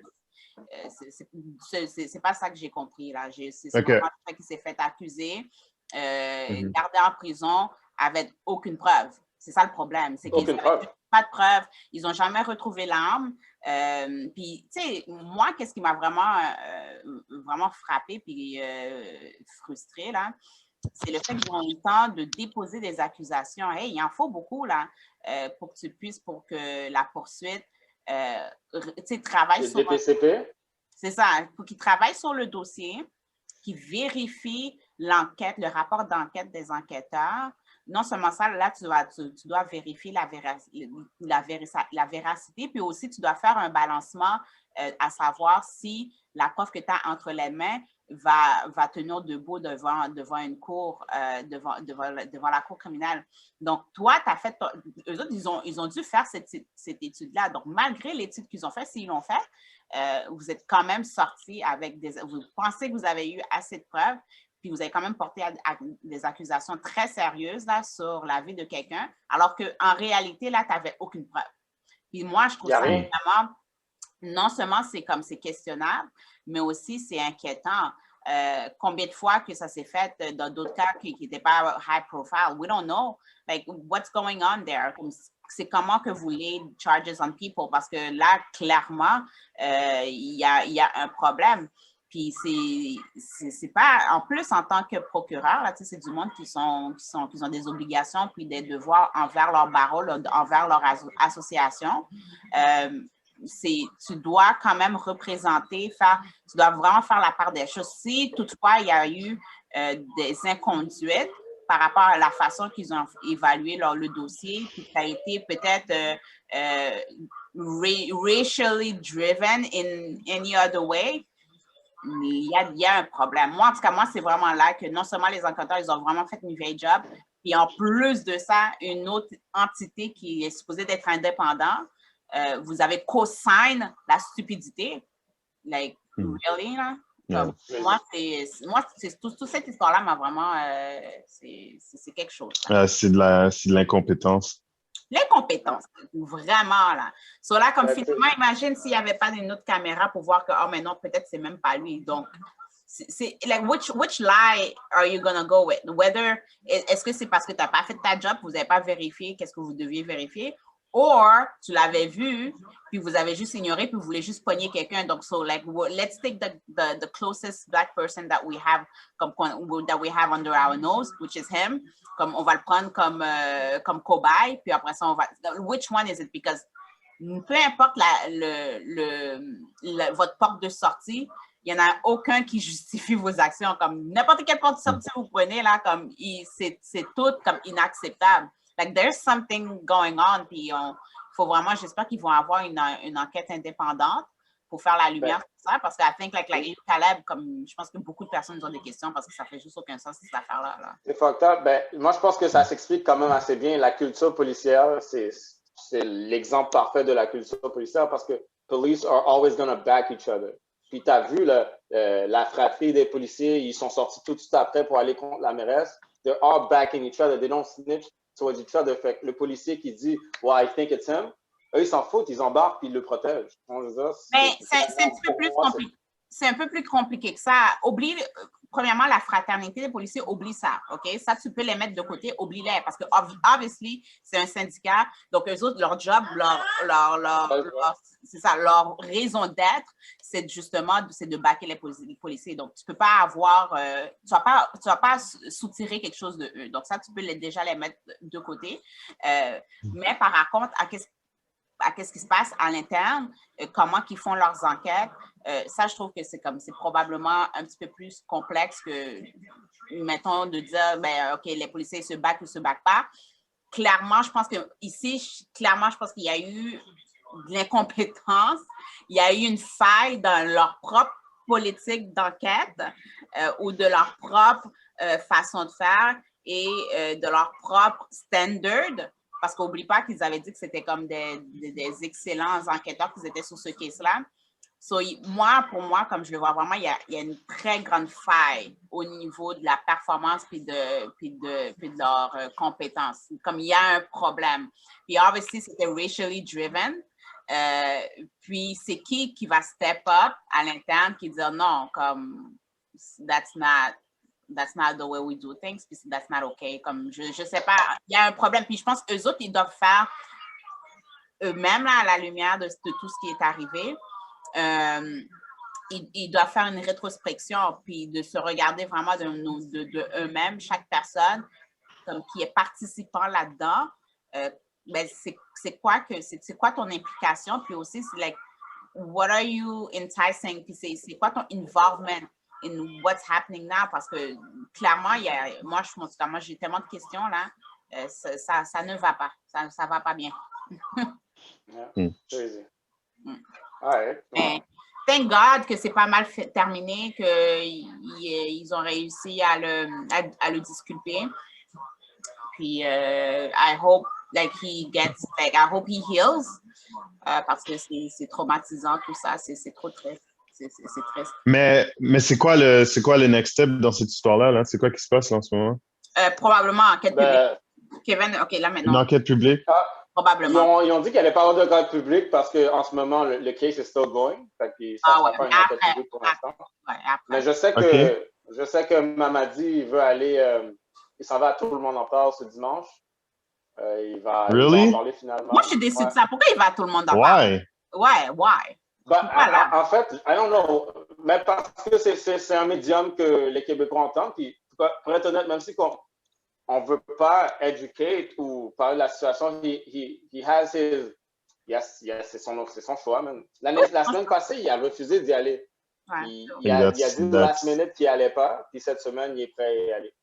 C'est pas ça que j'ai compris, là. C'est vraiment le fait qu'il s'est fait accuser, gardé en prison avec aucune preuve. C'est ça le problème. C'est qu'ils n'avaient pas de preuves. Ils n'ont jamais retrouvé l'arme. Puis, tu sais, moi, qu'est-ce qui m'a vraiment frappée puis frustrée, là, c'est le fait qu'ils ont eu le temps de déposer des accusations. Hey, il en faut beaucoup, là, pour que la poursuite travaille sur... DPCP? C'est ça, pour qu'ils travaillent sur le dossier, qu'ils vérifient l'enquête, le rapport d'enquête des enquêteurs. Non seulement ça, là, tu dois vérifier la véracité, puis aussi, tu dois faire un balancement à savoir si la preuve que tu as entre les mains va tenir debout devant une cour, devant la cour criminelle. Donc, toi, tu as fait... Eux autres, ils ont dû faire cette étude-là. Donc, malgré l'étude qu'ils ont faite, s'ils l'ont fait, vous êtes quand même sortis avec vous pensez que vous avez eu assez de preuves, puis vous avez quand même porté des accusations très sérieuses là, sur la vie de quelqu'un, alors qu'en réalité, là, tu n'avais aucune preuve. Puis moi, je trouve ça vraiment... Non seulement c'est questionnable, mais aussi c'est inquiétant. Combien de fois que ça s'est fait dans d'autres cas qui n'étaient pas high profile? We don't know. Like, what's going on there? C'est comment que vous lay charges on people? Parce que là, clairement, il y a un problème. Puis c'est pas, en plus, en tant que procureur, là, c'est du monde qui ont des obligations puis des devoirs envers leur barreau, envers leur association. tu dois quand même représenter, tu dois vraiment faire la part des choses. Si toutefois il y a eu des inconduites par rapport à la façon qu'ils ont évalué le dossier, puis ça a été peut-être racially driven in any other way, il y a un problème. Moi, en tout cas, moi, c'est vraiment là que non seulement les enquêteurs, ils ont vraiment fait une vieille job, puis en plus de ça, une autre entité qui est supposée d'être indépendante, vous avez co-sign la stupidité. Like, really, là? Comme, moi, toute cette histoire-là m'a vraiment... c'est quelque chose. C'est de l'incompétence. L'incompétence, vraiment, là. So là, comme finalement, imagine s'il n'y avait pas d'une autre caméra pour voir que, oh, mais non, peut-être c'est même pas lui. Donc, c'est like, which lie are you gonna go with? Whether, est-ce que c'est parce que tu n'as pas fait ta job, vous n'avez pas vérifié qu'est-ce que vous deviez vérifier, or tu l'avais vu, puis vous avez juste ignoré, puis vous voulez juste pogner quelqu'un. Donc, so like, let's take the closest black person that we have, that we have under our nose, which is him. Comme on va le prendre comme cobaye, puis après ça, on va... Which one is it? Because peu importe votre porte de sortie, il n'y en a aucun qui justifie vos actions. Comme n'importe quelle porte de sortie vous prenez, là, comme c'est tout comme inacceptable. Like, there's something going on, puis faut vraiment, j'espère qu'ils vont avoir une enquête indépendante pour faire la lumière sur ça, parce que I think, like Caleb, comme je pense que beaucoup de personnes ont des questions parce que ça fait juste aucun sens, cette affaire-là. Là. C'est fucked up. Ben, moi, je pense que ça s'explique quand même assez bien. La culture policière, c'est l'exemple parfait de la culture policière parce que police are always gonna back each other. Puis tu as vu la fratrie des policiers, ils sont sortis tout de suite après pour aller contre la mairesse. They're all backing each other. They don't snitch towards each other. Fait que le policier qui dit « Well, I think it's him », eux, ils s'en foutent, ils embarquent puis ils le protègent. Mais c'est un petit peu plus compliqué. C'est un peu plus compliqué que ça. Oublie, premièrement, la fraternité des policiers, oublie ça, OK? Ça, tu peux les mettre de côté, oublie-les, parce que, obviously, c'est un syndicat, donc eux autres, leur job, c'est ça, leur raison d'être, c'est justement, c'est de backer les policiers. Donc, tu peux pas avoir, tu vas pas soutirer quelque chose de eux. Donc, ça, tu peux déjà les mettre de côté. Mais par contre, qu'est-ce qui se passe à l'interne, comment ils font leurs enquêtes. Ça, je trouve que c'est probablement un petit peu plus complexe que, mettons, de dire, ben, OK, les policiers se battent ou se battent pas. Clairement, je pense qu'il y a eu de l'incompétence, il y a eu une faille dans leur propre politique d'enquête ou de leur propre façon de faire et de leur propre standard. Parce qu'on n'oublie pas qu'ils avaient dit que c'était comme des excellents enquêteurs qui étaient sur ce case-là. So, pour moi, comme je le vois vraiment, il y a une très grande faille au niveau de la performance puis de leur compétence. Comme il y a un problème. Puis, obviously, c'était racially driven. Puis, c'est qui va step up à l'interne qui dit non, comme that's not the way we do things, puis that's not okay. Comme je sais pas, il y a un problème. Puis je pense qu'eux autres, ils doivent faire eux-mêmes à la lumière de tout ce qui est arrivé. Ils doivent faire une rétrospection, puis de se regarder vraiment de eux-mêmes, chaque personne comme qui est participant là-dedans. Ben, c'est quoi ton implication? Puis aussi, c'est like, what are you enticing? Puis c'est quoi ton involvement in what's happening now? Parce que clairement, moi, j'ai tellement de questions là. Ça ne va pas. Ça va pas bien. Crazy. All right. Thank God que c'est pas mal terminé, qu'ils ont réussi à le disculper. Puis, I hope I hope he heals, parce que c'est traumatisant tout ça, c'est trop triste. C'est triste. Mais c'est quoi le next step dans cette histoire-là? Là? C'est quoi qui se passe là, en ce moment? Probablement enquête publique. Kevin, OK, là maintenant. Une enquête publique? Probablement. Ils ont dit qu'il n'y allait pas avoir d'enquête publique parce qu'en ce moment, le case est still going. Fait que ça ne sera pas une enquête publique pour l'instant. Mais je sais que Mamadi, il veut aller, il s'en va à Tout le monde en parle ce dimanche. Il va en parler finalement. Moi, je suis déçue de ça. Pourquoi il va à Tout le monde en parler? Why? En fait, I don't know. Mais parce que c'est un médium que les Québécois entendent. Puis, pour être honnête, même si on ne veut pas educate ou parler de la situation, il c'est son choix, man. La semaine passée, il a refusé d'y aller. Ouais. Il a dit last minute qu'il n'allait pas, puis cette semaine, il est prêt à y aller.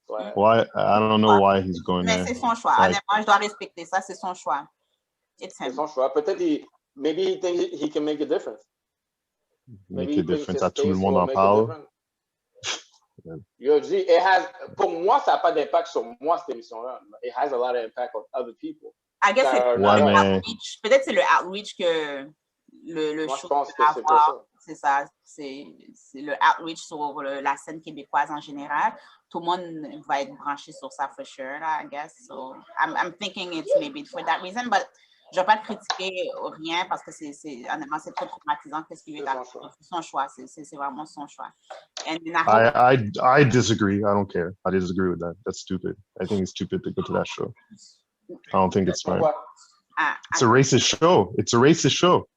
Ouais. Why? I don't know why he's going Mais there. c'est son choix. Honnêtement, je dois respecter ça. C'est son choix. C'est son choix. Peut-être maybe he thinks he can make a difference. Make a difference. À tout le monde en parle. Yo, G, pour moi, ça n'a pas d'impact sur moi, cette émission-là. It has a lot of impact on other people. I guess c'est outreach. Peut-être c'est le outreach que le moi, show je pense que c'est avoir. C'est ça. C'est le outreach sur la scène québécoise en général. Tout le monde va être branché sur ça, for sure, I guess. So, I'm thinking it's maybe for that reason, but je ne vais pas te critiquer rien parce que honnêtement, c'est trop traumatisant. Qu'est-ce qui lui est arrivé? C'est son choix. C'est vraiment son choix. And I disagree. I don't care. I disagree with that. That's stupid. I think it's stupid to go to that show. I don't think it's smart. It's a racist show. It's a racist show.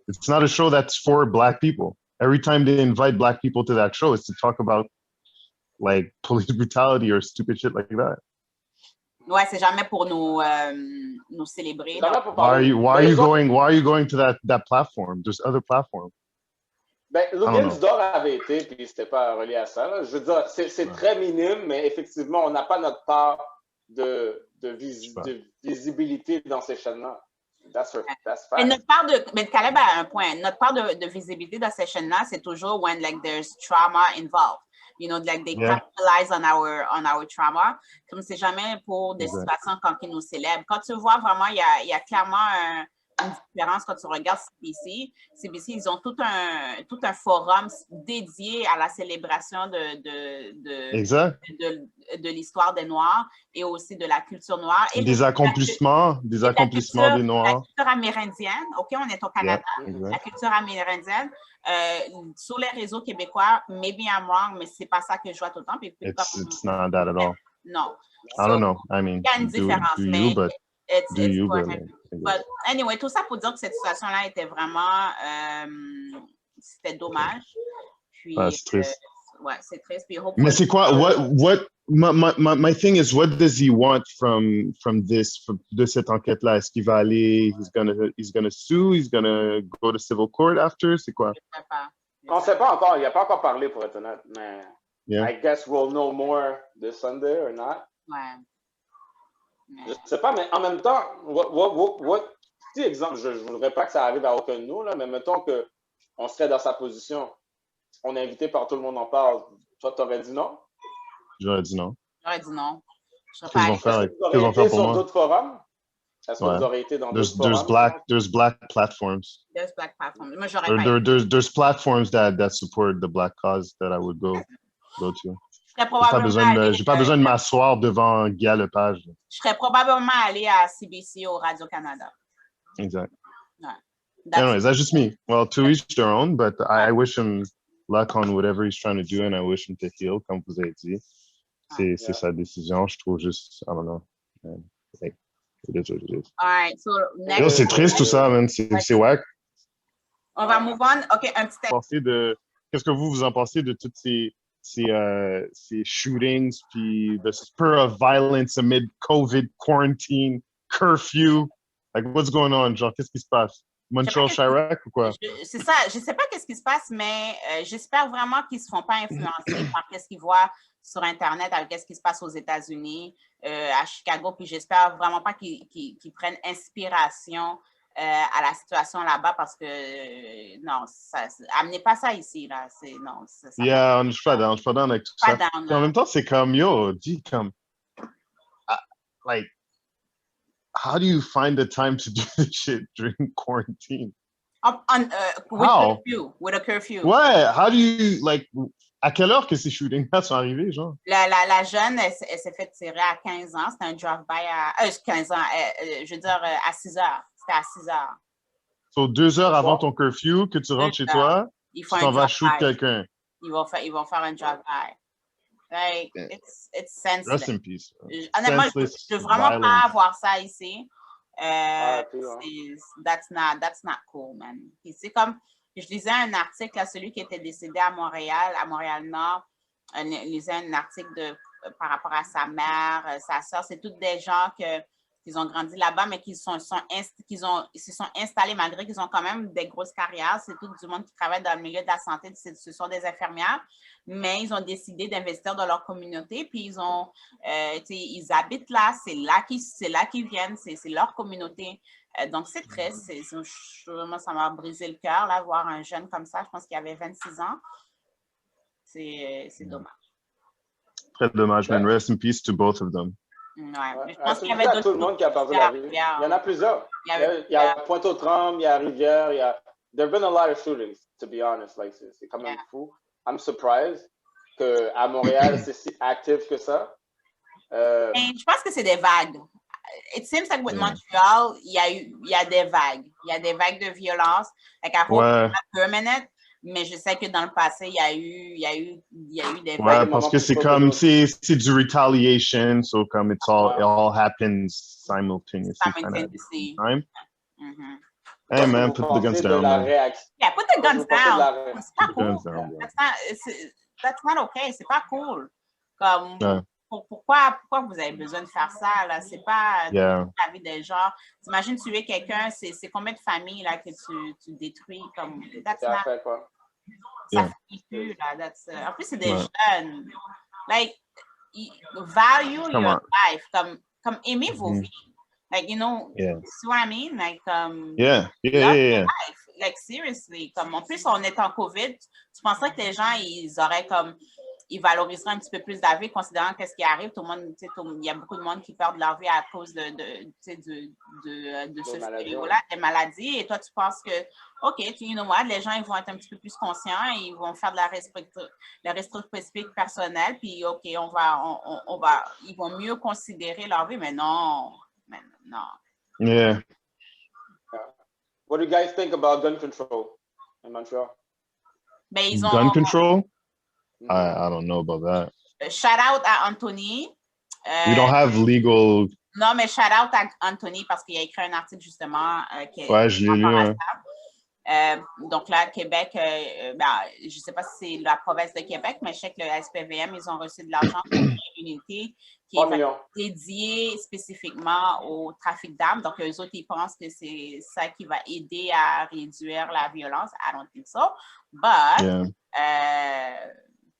It's not a show that's for Black people. Every time they invite Black people to that show, it's to talk about like police brutality or stupid shit like that. Ouais, c'est jamais pour nous célébrer. Why are you going to that platform? There's other platforms. Ben, Logan's Door avait été, puis c'était pas relié à ça. Là. Je veux dire, c'est très minime, mais effectivement, on n'a pas notre part de visibilité dans ces chaînes-là. That's fact. Et notre part mais Caleb a un point. Notre part de visibilité dans ces chaînes-là, c'est toujours when like there's trauma involved. You know, like they capitalize on our trauma. Comme c'est jamais pour des situations quand ils nous célèbrent. Quand tu vois vraiment, il y a clairement une différence quand tu regardes CBC. CBC, ils ont tout un forum dédié à la célébration de l'histoire des Noirs et aussi de la culture noire. Et des accomplissements des Noirs. La culture amérindienne, OK, on est au Canada. La culture amérindienne, sur les réseaux québécois, maybe I'm wrong, mais c'est pas ça que je vois tout le temps. Puis, it's not that at all. Non. I don't know. I mean, il y a une différence, mais but anyway, tout ça pour dire que cette situation-là était vraiment, c'était dommage. Puis, c'est triste. Ouais, c'est triste. Puis, mais c'est quoi, my thing is, what does he want from de cette enquête-là? Est-ce qu'il va aller, he's gonna sue, he's gonna go to civil court after? C'est quoi? On ne sait pas encore, il n'a pas encore parlé pour être honnête, mais I guess we'll know more this Sunday or not. Ouais. Je ne sais pas, mais en même temps, si exemple, je ne voudrais pas que ça arrive à aucun de nous, là, mais mettons qu'on serait dans sa position, on est invité par Tout le monde en parle, toi, tu aurais dit non? J'aurais dit non. J'aurais dit non. Qu'est-ce qu'ils vont faire pour moi? Sur d'autres forums? Est-ce que vous aurez été dans d'autres forums? There's black platforms. There's black platforms. Moi, j'aurais pas été. There's platforms that support the black cause that I would go to. J'ai pas besoin de m'asseoir devant Guy Lepage. Je serais probablement allé à CBC au Radio-Canada. Exact. Ouais. Anyways, that's just me. Well, to each their own, but I wish him luck on whatever he's trying to do, and I wish him to heal, comme vous avez dit. C'est sa décision, je trouve juste, I don't know. Like, it is what it is. All right, so next. C'est triste tout ça, man. C'est wack. On va move on. OK, un petit Qu'est-ce que vous en pensez de toutes ces shootings, puis the spur of violence amid COVID, quarantine, curfew? Like, what's going on, genre? Qu'est-ce qui se passe? Montreal Chirac ou quoi? C'est ça. Je ne sais pas qu'est-ce qui se passe, mais j'espère vraiment qu'ils ne se font pas influencer par ce qu'ils voient sur Internet avec ce qui se passe aux États-Unis, à Chicago. Puis j'espère vraiment pas qu'ils prennent inspiration à la situation là-bas parce que non, amenez pas ça ici là, non. Yeah, je suis pas down avec tout ça. En même temps, c'est comme like, how do you find the time to do this shit during quarantine? With a curfew. Ouais, how do you like? À quelle heure que ces shootings-là sont arrivés, genre? La jeune, elle s'est fait tirer à 15 ans. C'était un drive-by à 15 ans, je veux dire à 6 heures. C'était à 6 heures. So 2 heures avant ton curfew, que tu rentres chez toi, tu t'en vas shoot quelqu'un. Ils vont faire un drive-by. Like, it's senseless. Rest in peace. Honnêtement, je ne veux vraiment pas avoir ça ici. That's not cool, man. C'est comme, je lisais un article, là, celui qui était décédé à Montréal-Nord, lisait un article par rapport à sa mère, sa soeur. C'est toutes des gens que qu'ils ont grandi là-bas, mais qu'ils se sont installés malgré qu'ils ont quand même des grosses carrières. C'est tout du monde qui travaille dans le milieu de la santé, ce sont des infirmières, mais ils ont décidé d'investir dans leur communauté, puis ils habitent là, c'est là qu'ils viennent, c'est leur communauté. Donc, c'est triste. Moi, ça m'a brisé le cœur, là, voir un jeune comme ça. Je pense qu'il avait 26 ans. C'est dommage. Très dommage, man. Rest in peace to both of them. Ouais. Je pense qu'il y avait d'autres. Tout le monde qui a perdu la vie. Il y en a plusieurs. Il y a Pointe-aux-Trembles, il y a Rivière, il y a... There have been a lot of shootings, to be honest. Like, c'est quand même fou. I'm surprised qu'à Montréal, c'est si actif que ça. Et je pense que c'est des vagues. It seems like with Montreal, il y a des vagues. Il y a des vagues de violence. Like, I hope it's not permanent. Mais je sais que dans le passé, il y a eu des vagues. Ouais, parce que c'est comme, c'est du retaliation, so comme it all happens simultaneously. Time. Hey man, put the guns down. Yeah, put the guns down. C'est pas cool. That's not okay. C'est pas cool. Comme, pourquoi vous avez besoin de faire ça, là? C'est pas la vie des gens. T'imagines tuer quelqu'un, c'est combien de familles, là, que tu détruis, comme... Ça finit plus, là. En plus, c'est des jeunes. Like, value your life. Comme aimer vos vies. Like, you know, see what I mean? Like, yeah. Life. Like, seriously. Comme, en plus, on est en COVID. Tu penserais que les gens, ils valoriseraient un petit peu plus la vie, considérant qu'est-ce qui arrive. Tout le monde, il y a beaucoup de monde qui perdent leur vie à cause de ce fléau-là, des maladies. Et toi, tu penses que, OK, you know what, les gens, ils vont être un petit peu plus conscients, ils vont faire de la rétrospective personnelle, puis OK, ils vont mieux considérer leur vie, mais non. Yeah. What do you guys think about gun control in Montreal? Ben, gun control? I don't know about that. Shout out à Anthony. We don't have legal. Non, mais shout out à Anthony parce qu'il a écrit un article justement. Je l'ai lu. Donc là, Québec, je ne sais pas si c'est la province de Québec, mais je sais que le SPVM, ils ont reçu de l'argent pour une unité qui est dédiée spécifiquement au trafic d'armes. Donc, eux autres, ils pensent que c'est ça qui va aider à réduire la violence. I don't think so. But,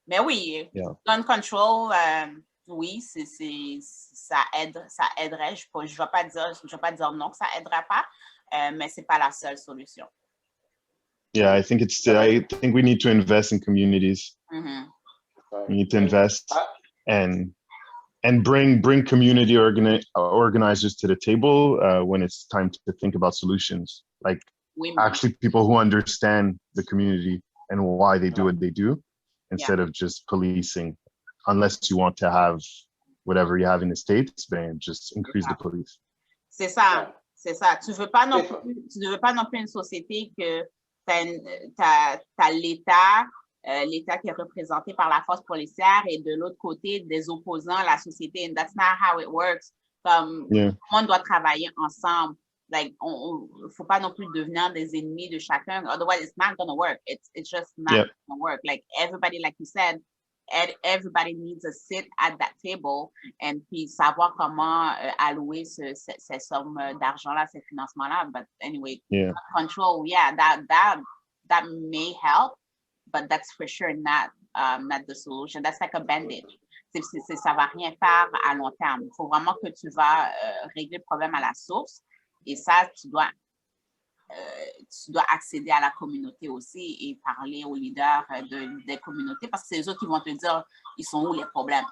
mais oui, gun control, oui, ça aiderait. Je ne vais pas dire non que ça aiderait pas, mais ce n'est pas la seule solution. Yeah, I think we need to invest in communities. We need to invest and bring community organizers to the table when it's time to think about solutions. Like actually people who understand the community and why they do what they do, instead of just policing. Unless you want to have whatever you have in the States, then just increase the police. C'est ça. Tu ne veux pas non plus une société que t'as l'État qui est représenté par la force policière et de l'autre côté des opposants à la société. And that's not how it works. Comme tout le monde doit travailler ensemble. Like, faut pas non plus devenir des ennemis de chacun. Otherwise, it's not gonna work. It's just not gonna work. Like everybody, like you said, everybody needs to sit at that table and puis savoir comment allouer ces sommes d'argent-là, ces financements-là. But anyway, control, that may help, but that's for sure not the solution. That's like a bandage. Ça va rien faire à long terme. Il faut vraiment que tu vas régler le problème à la source. Et ça, tu dois accéder à la communauté aussi et parler aux leaders des communautés parce que c'est eux autres qui vont te dire ils sont où les problèmes.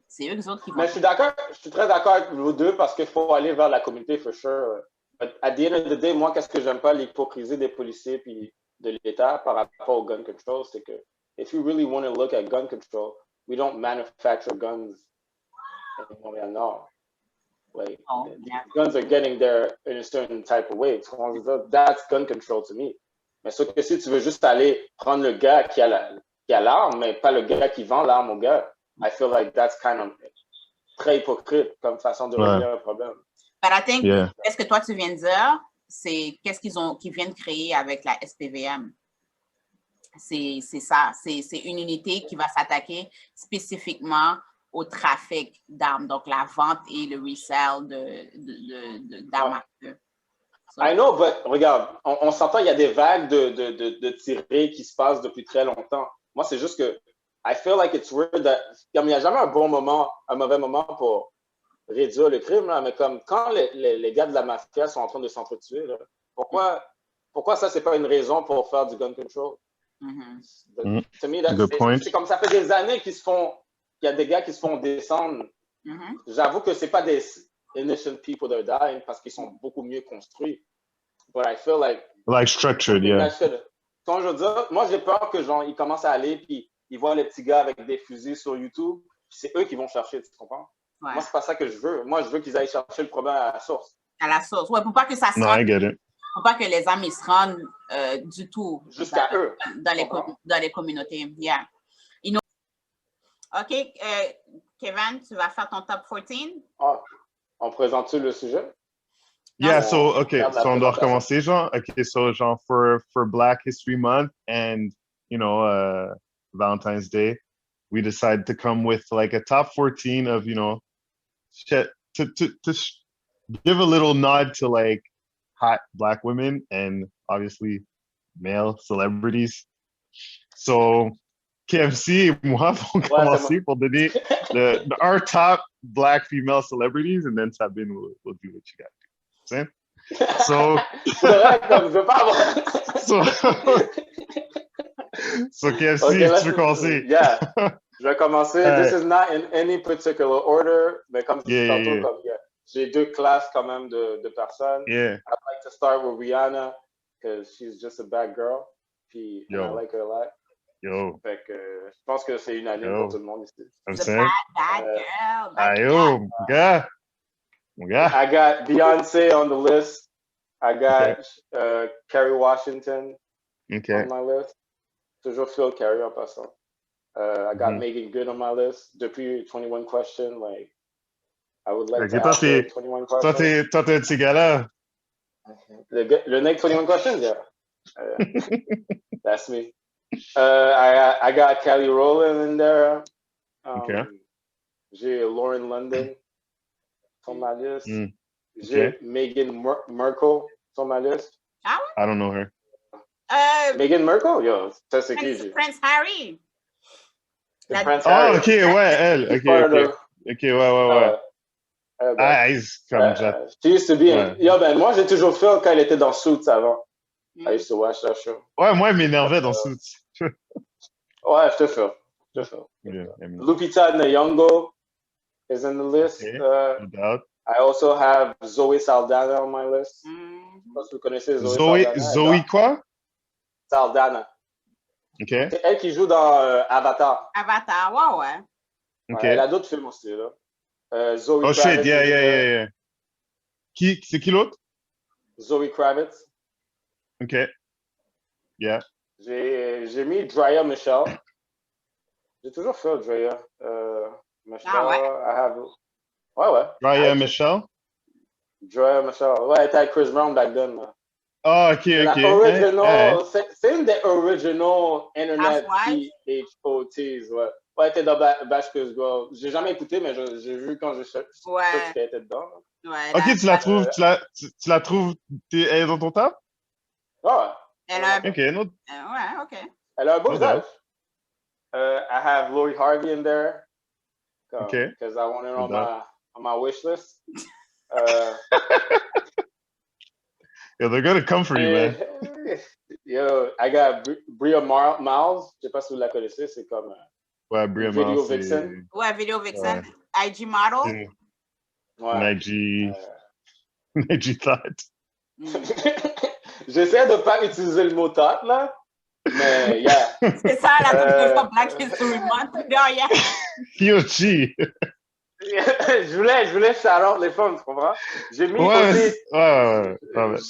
C'est eux autres qui vont. Mais je suis très d'accord avec vous deux parce qu'il faut aller vers la communauté, for sure. But at the end of the day, moi, qu'est-ce que j'aime pas, l'hypocrisie des policiers puis de l'État par rapport au gun control, c'est que if you really want to look at gun control, we don't manufacture guns in Montréal Nord. Like, guns are getting there in a certain type of way. That's gun control to me. Mais sauf que si tu veux juste aller prendre le gars qui a l'arme, mais pas le gars qui vend l'arme au gars, I feel like that's kind of très hypocrite comme façon de régler un problème. But I think, qu'est-ce que toi tu viens de dire, c'est qu'est-ce qu'ils viennent créer avec la SPVM. C'est ça. C'est une unité qui va s'attaquer spécifiquement au trafic d'armes, donc la vente et le resell d'armes à feu. I know, but regarde, on s'entend, il y a des vagues de tirés qui se passent depuis très longtemps. Moi, c'est juste que I feel like it's weird that, comme il n'y a jamais un bon moment, un mauvais moment pour réduire le crime, là, mais comme quand les gars de la mafia sont en train de s'entretuer, là, pourquoi ça, c'est pas une raison pour faire du gun control? To me, c'est comme ça fait des années qu'il y a des gars qui se font descendre. J'avoue que c'est pas des innocent people that are dying parce qu'ils sont beaucoup mieux construits. But I feel like structured, yeah. Quand je veux dire, moi j'ai peur que genre ils commencent à aller puis ils voient les petits gars avec des fusils sur YouTube, c'est eux qui vont chercher, tu comprends? Ouais. Moi c'est pas ça que je veux. Moi je veux qu'ils aillent chercher le problème à la source. À la source, ouais, pour pas que ça se rende. I get it. Pour pas que les armes ils se rendent du tout jusqu'à eux dans les communautés. Yeah. OK, Kevin, tu vas faire ton top 14? Ah, on présente-tu le sujet? Yeah, so on doit recommencer, genre. Okay, so genre for Black History Month and Valentine's Day, we decided to come with like a top 14 of to give a little nod to like hot Black women and obviously male celebrities. So KFC, moi, pour commencer, pour donner our top Black female celebrities, and then Sabine will do what you got to do. So KFC, okay, tu veux commencer? Yeah, je vais commencer. This is not in any particular order, mais comme j'ai deux classes quand même de personnes. Yeah. I'd like to start with Rihanna because she's just a bad girl. Puis I like her a lot. Yo. Fait que je pense que c'est unanime pour tout le monde ici. Bad girl. Yeah. I got Beyonce on the list. I got Kerry Washington on my list. Toujours Phil Kerry en passant. I got Megan Good on my list. Depuis 21 Question, like I would like to ask her 21 Questions. Toi, t'es un petit gars-là. Le Nick 21 Questions, yeah. That's me. I got Kelly Rowland in there. J'ai Lauren London sur ma liste. J'ai Meghan Markle sur ma liste. I don't know her. Meghan Markle? Yo, ça c'est qui? Prince Harry. Prince Harry. OK, ouais, elle. OK, ouais. Comme she used to be Yo, ben, moi, j'ai toujours fait quand elle était dans Suits avant. I used to watch that show. Ouais, moi, elle m'énervait dans Suits. Ouais, je te fais. Lupita Nyong'o is in the list. No doubt. I also have Zoe Saldana on my list. Je pense que vous connaissez Zoe Saldana. Zoe quoi? Saldana. OK. C'est elle qui joue dans Avatar. Avatar, ouais. OK. Elle a d'autres films aussi, là. Zoe Kravitz. Shit, yeah. C'est qui l'autre? Zoe Kravitz. OK. Yeah. J'ai mis Drea Michelle. J'ai toujours fait Drea. Michelle, I have... Ouais. Drea Michelle? Drea Michelle. Ouais, elle était avec Chris Brown back then, là. Oh, OK. C'est une des original Internet PHOTs, ouais. Ouais, elle était dans Bashka's Girl. J'ai jamais écouté, mais j'ai vu quand j'ai cherché qu'elle était dedans. Ouais, OK, tu la trouves, elle est dans ton top? Ouais. Elle a OK. OK. Elle a un beau visage. I have Lori Harvey in there. Okay. Because I want her on my wish list. Yeah, they're gonna come for you, man. Yo, I got Bria Miles. Je sais pas si vous la connaissez, c'est comme Bria Video Miles. Vixen. Ouais, Video Vixen. IG model. Ouais. IG thought. J'essaie de pas utiliser le mot thought, là. Mais, yeah. C'est ça, la Black History Month. Yeah. Yoshi. je voulais shout-out les femmes, tu comprends? J'ai mis aussi...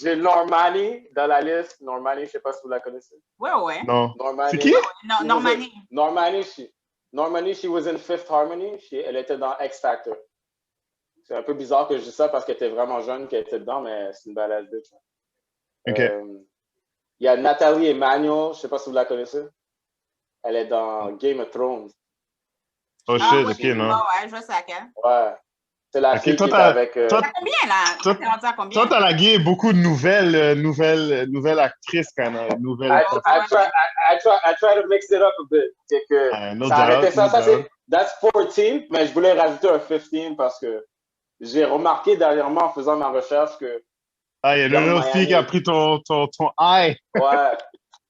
J'ai Normani dans la liste. Normani, je sais pas si vous la connaissez. Ouais. Non. Normani. C'est qui? Normani, she was in Fifth Harmony. Elle était dans X Factor. C'est un peu bizarre que je dise ça parce qu'elle était vraiment jeune qu'elle était dedans, mais c'est une badass bitch. OK. Il y a Nathalie Emmanuel, je sais pas si vous la connaissez. Elle est dans Game of Thrones. Oh Ah, shit, oui, ok, non. ouais, je vois c'est laquelle. Ouais. C'est la Ok, fille toi, qui est avec. T'as combien, là? toi, T'es rendu à combien? toi, t'as lagué beaucoup de nouvelles actrices, quand même. Nouvelles I, Ah, I, ouais. try, I try to mix it up a bit. C'est que No ça arrêtait doubt, ça. no Ça, doubt. c'est. That's 14, mais je voulais rajouter un 15 parce que j'ai remarqué dernièrement en faisant ma recherche que Ah, il y a une Young autre fille qui a Miami. pris ton eye. Ouais.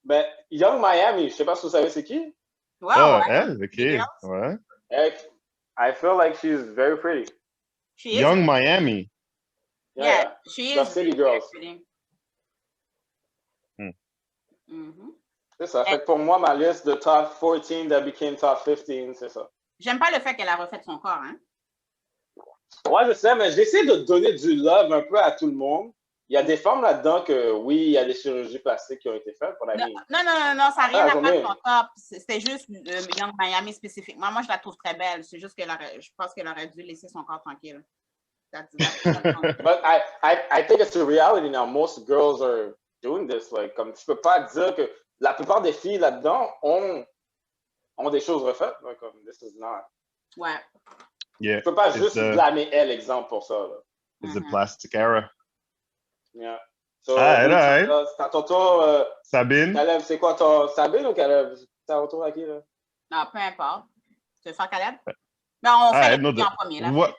Ben, Young Miami, je sais pas si vous savez c'est qui. Ouais, Ah, ouais. elle, ok, Big girls. ouais. I feel like she's very pretty. She is. Young Miami. Yeah, she The is City very Girls. pretty. Hmm. Mhm. C'est ça. Fait que pour moi, ma liste de top 14 that became top 15, c'est ça. J'aime pas le fait qu'elle a refait son corps, hein. Ouais, je sais, mais j'essaie de donner du love un peu à tout le monde. Il y a des femmes là-dedans que, oui, il y a des chirurgies plastiques qui ont été faites. Non, ça n'a rien à voir avec combien? son corps. C'était juste Young Miami spécifiquement. Moi, je la trouve très belle. C'est juste que je pense qu'elle aurait dû laisser son corps tranquille. That's But I think it's a reality now. Most girls are doing this. Like, comme tu peux pas dire que la plupart des filles là-dedans ont des choses refaites. Like, this is not. Ouais. Yeah. Tu peux pas juste blâmer elle, exemple, pour ça. Là. It's the plastic era. Yeah. So, right. c'est à ton tour. Sabine? Caleb, c'est quoi ton. Sabine ou Caleb? C'est à ton tour à qui, là? Non, peu importe. Tu veux faire Caleb? Mais on fait les filles en premier, là. What?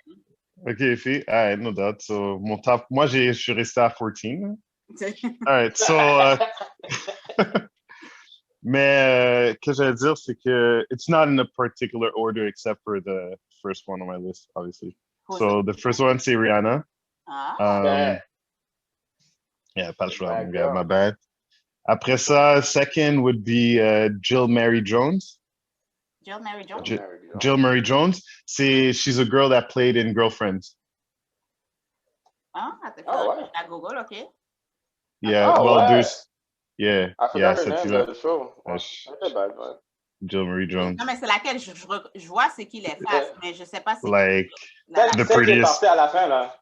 OK, fille. All right, no doubt. So, mon top, moi, je suis resté à 14. All right, so, mais, que j'allais dire, c'est que it's not in a particular order except for the first one on my list, obviously. So, the first one, c'est Rihanna. Yeah, pas le choix, mon gars, my bad. Après ça, second would be Jill Mary Jones. Jill Mary Jones? Jill Mary Jones. She's a girl that played in Girlfriends. Ah, I Google, okay. Yeah, there's, yeah. I forgot her name là. de show. Jill Marie Jones. Non, mais c'est laquelle je vois c'est qui les faces, mais je sais pas si. Like, the prettiest. Qui est partie à la fin, là.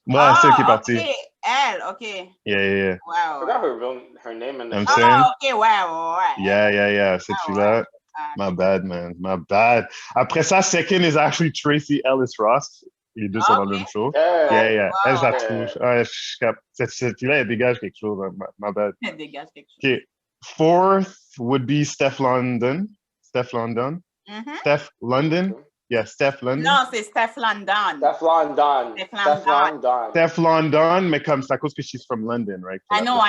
Ouais, celle qui est partie. OK, elle, OK. Yeah. Wow. I forgot her name in the show. OK, ouais. Yeah. Cette fille-là. My bad, man. My bad. Après ça, second is actually Tracy Ellis Ross. Les deux sont dans le même show. Yeah. Wow. Elle, je la trouve. Cette fille-là, elle dégage quelque chose. My bad. Elle dégage quelque chose. OK. Fourth would be Steph London. Steph London. Yeah, Steph London. Non, c'est Steph London. Steph London, mais comme c'est à cause que she's from London, right? I know.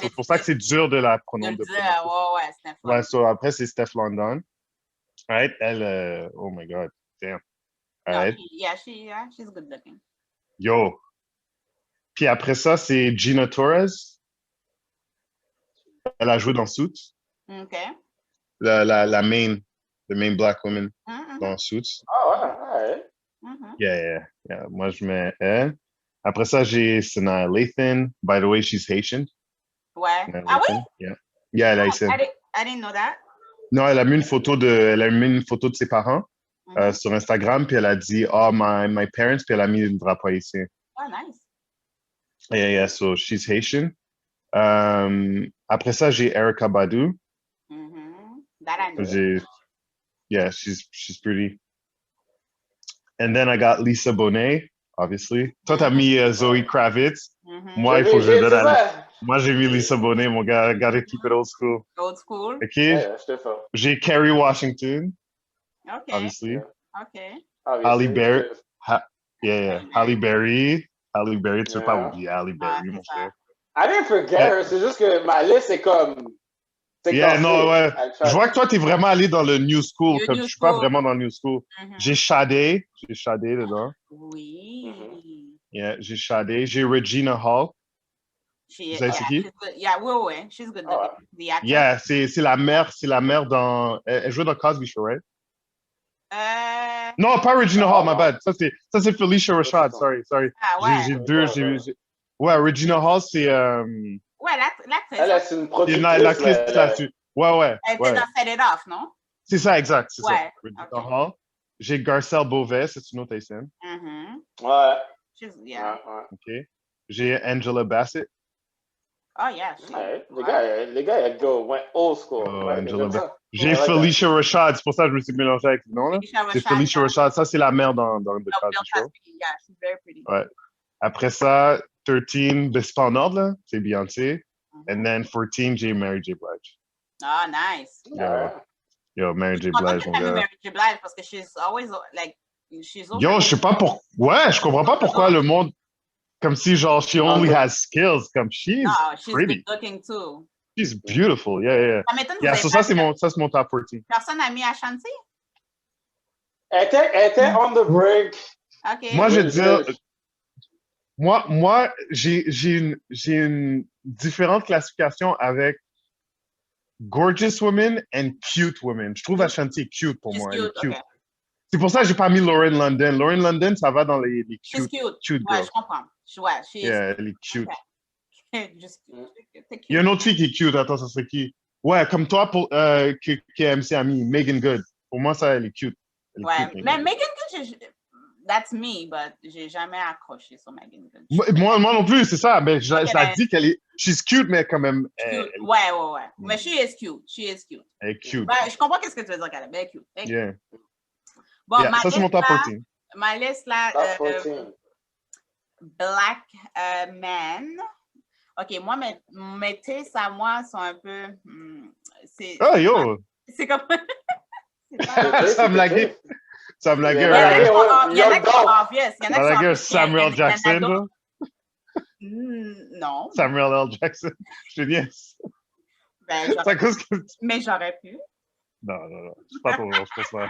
C'est pour ça que c'est dur de la prononcer. Ouais, Steph London. Ouais, so après, c'est Steph London. Right? Elle, oh my God, damn. Right? She's good looking. Yo. Puis après ça, c'est Gina Torres. Elle a joué dans Suits. OK. La main black woman dans Suits. Ouais. Yeah. Moi, je mets elle. Après ça, j'ai Sanaa Lathan. By the way, she's Haitian. Ouais. Ah oui? Yeah, elle est Haitian. I didn't know that. Non, elle a mis une photo de ses parents sur Instagram, puis elle a dit, my parents, puis elle a mis le drapeau haïtien. Oh, nice. Yeah, so she's Haitian. Après ça, j'ai Erykah Badu. That I know. Yeah, she's pretty. And then I got Lisa Bonet, obviously. Toi, t'as mis Zoe Kravitz. Moi, il faut que je donne Moi, j'ai mis Lisa Bonet, mon gars. I gotta keep it old school. Old school? OK. J'ai Kerry Washington. OK. Obviously. OK. Halle Berry. Halle Berry. Halle Berry, tu peux pas oublier Halle Berry, mon frère. I didn't forget her. C'est juste que ma liste, c'est comme... non, ouais. Je vois que toi, t'es vraiment allé dans le new school. Comme je suis pas vraiment dans le new school. J'ai Sade. J'ai Sade dedans. Oui. Yeah, j'ai Sade. J'ai Regina Hall. Vous savez c'est qui? Ouais. She's good. Yeah, c'est la mère dans... Elle jouait dans Cosby Show, right? Non, pas Regina Hall, my bad. Ça, c'est Felicia Rashad. Sorry. J'ai deux. Ouais, Regina Hall, c'est... Ouais, l'actrice. Elle, c'est une productrice. L'actrice là-dessus. Ouais. Elle était dans Set It Off, non? C'est ça, exact. C'est ça. Regina Hall. J'ai Garcelle Beauvais, c'est une autre haïtienne. Ouais. OK. J'ai Angela Bassett. Oh, yeah. Les gars, went old school. J'ai I like that. Felicia Rashad, c'est pour ça que je me suis mélangé avec le nom, là. Felicia C'est Rashad, Felicia Rashad, ça, c'est la mère dans The Bill Cosby Show. Cosby. Yeah, she's very pretty. Ouais. Après ça, 13, ben, c'est pas en ordre, là. C'est Beyoncé. Mhm. And then 14, j'ai Mary J. Blige. Ah, nice. Yo, Mary J. Blige, mon J'aime gars. Mary J. Blige parce que she's always like, she's always. Yo, je sais pas pourquoi. Ouais, je comprends pas pourquoi le monde. Comme si, genre, she only has skills. Comme, she's she's pretty. good looking too. She's beautiful. Yeah. Ça m'étonne que Yeah, vous so avez ça, c'est mon top 14. personne n'a mis Ashanti? Elle était on the break. OK. Moi, je veux dire, moi, j'ai une différente classification avec gorgeous women and cute women. Je trouve Ashanti cute pour She's moi. Elle est cute, cute. OK. C'est pour ça que j'ai pas mis Lauren London. Lauren London, ça va dans les She's cute, cute. Ouais, girls. je comprends. Ouais, she is Yeah, elle est cute. just cute. T'es cute. Il y a une autre fille qui est cute. Attends, ça serait qui? Ouais, comme toi, qui MC a mis Megan Good. Pour moi, ça, elle est cute. Elle est Ouais, cute, mais Megan Good, that's me, but j'ai jamais accroché sur Megan Good. Moi non plus, c'est ça. Mais je Okay. dis qu'elle est... She's cute, mais quand même... Cute. Ouais. Mais she is cute. She is cute. Elle est cute. Ben, je comprends qu'est-ce que tu veux dire, qu'elle est bien cute. Elle est cute. Yeah. Bon, Yeah, ça, c'est mon top 14. ma liste là, Top 14. Black men. OK, moi, mes tastes à moi sont un peu... c'est Oh, yo! c'est comme... c'est pas- Ça me laguait. Ça me laguait. Il y en a qui sont obvious. Il y en a qui Ça me laguait sont Samuel obvious. Il y en a Jackson, d'autres- là. Non. Samuel L. Jackson. Je te dis. Ben, C'est à cause que... mais j'aurais pu. Non. C'est pas ton nom, c'est pas ça.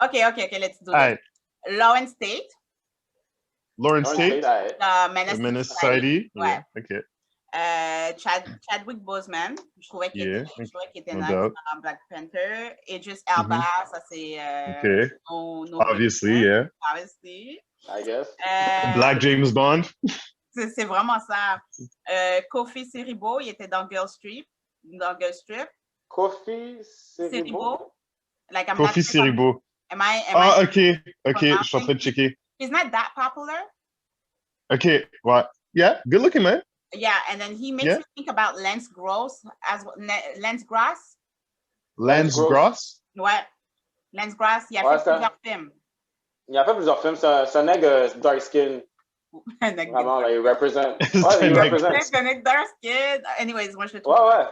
OK, let's do Alright. this. Lawrence Tate, Lauren State, Menace Menace Society. Ouais. Yeah, OK. Chadwick Boseman, je trouvais qu'il était No nice doubt. dans Black Panther. Idris Elba, ça c'est OK. nos Obviously, yeah. Obviously. I guess. Black James Bond. C'est vraiment ça. Kofi Siriboe, il était dans Girl Strip. Kofi Siriboe. Like, I'm Kofi not sure Siriboe. Am I Ah, OK. Je suis en train de checker. He's not that popular. OK, ouais. Yeah, good looking, man. Yeah, and then he makes me think about Lance Gross Lance Grass. Lance Gross. Ouais. Lance Grass, il a fait plusieurs films. Il a fait plusieurs films. C'est un nègre dark skin. Vraiment, là, il représente. Ouais, il représente. C'est un nègre dark skin. Anyways, moi, je le trouve. Ouais.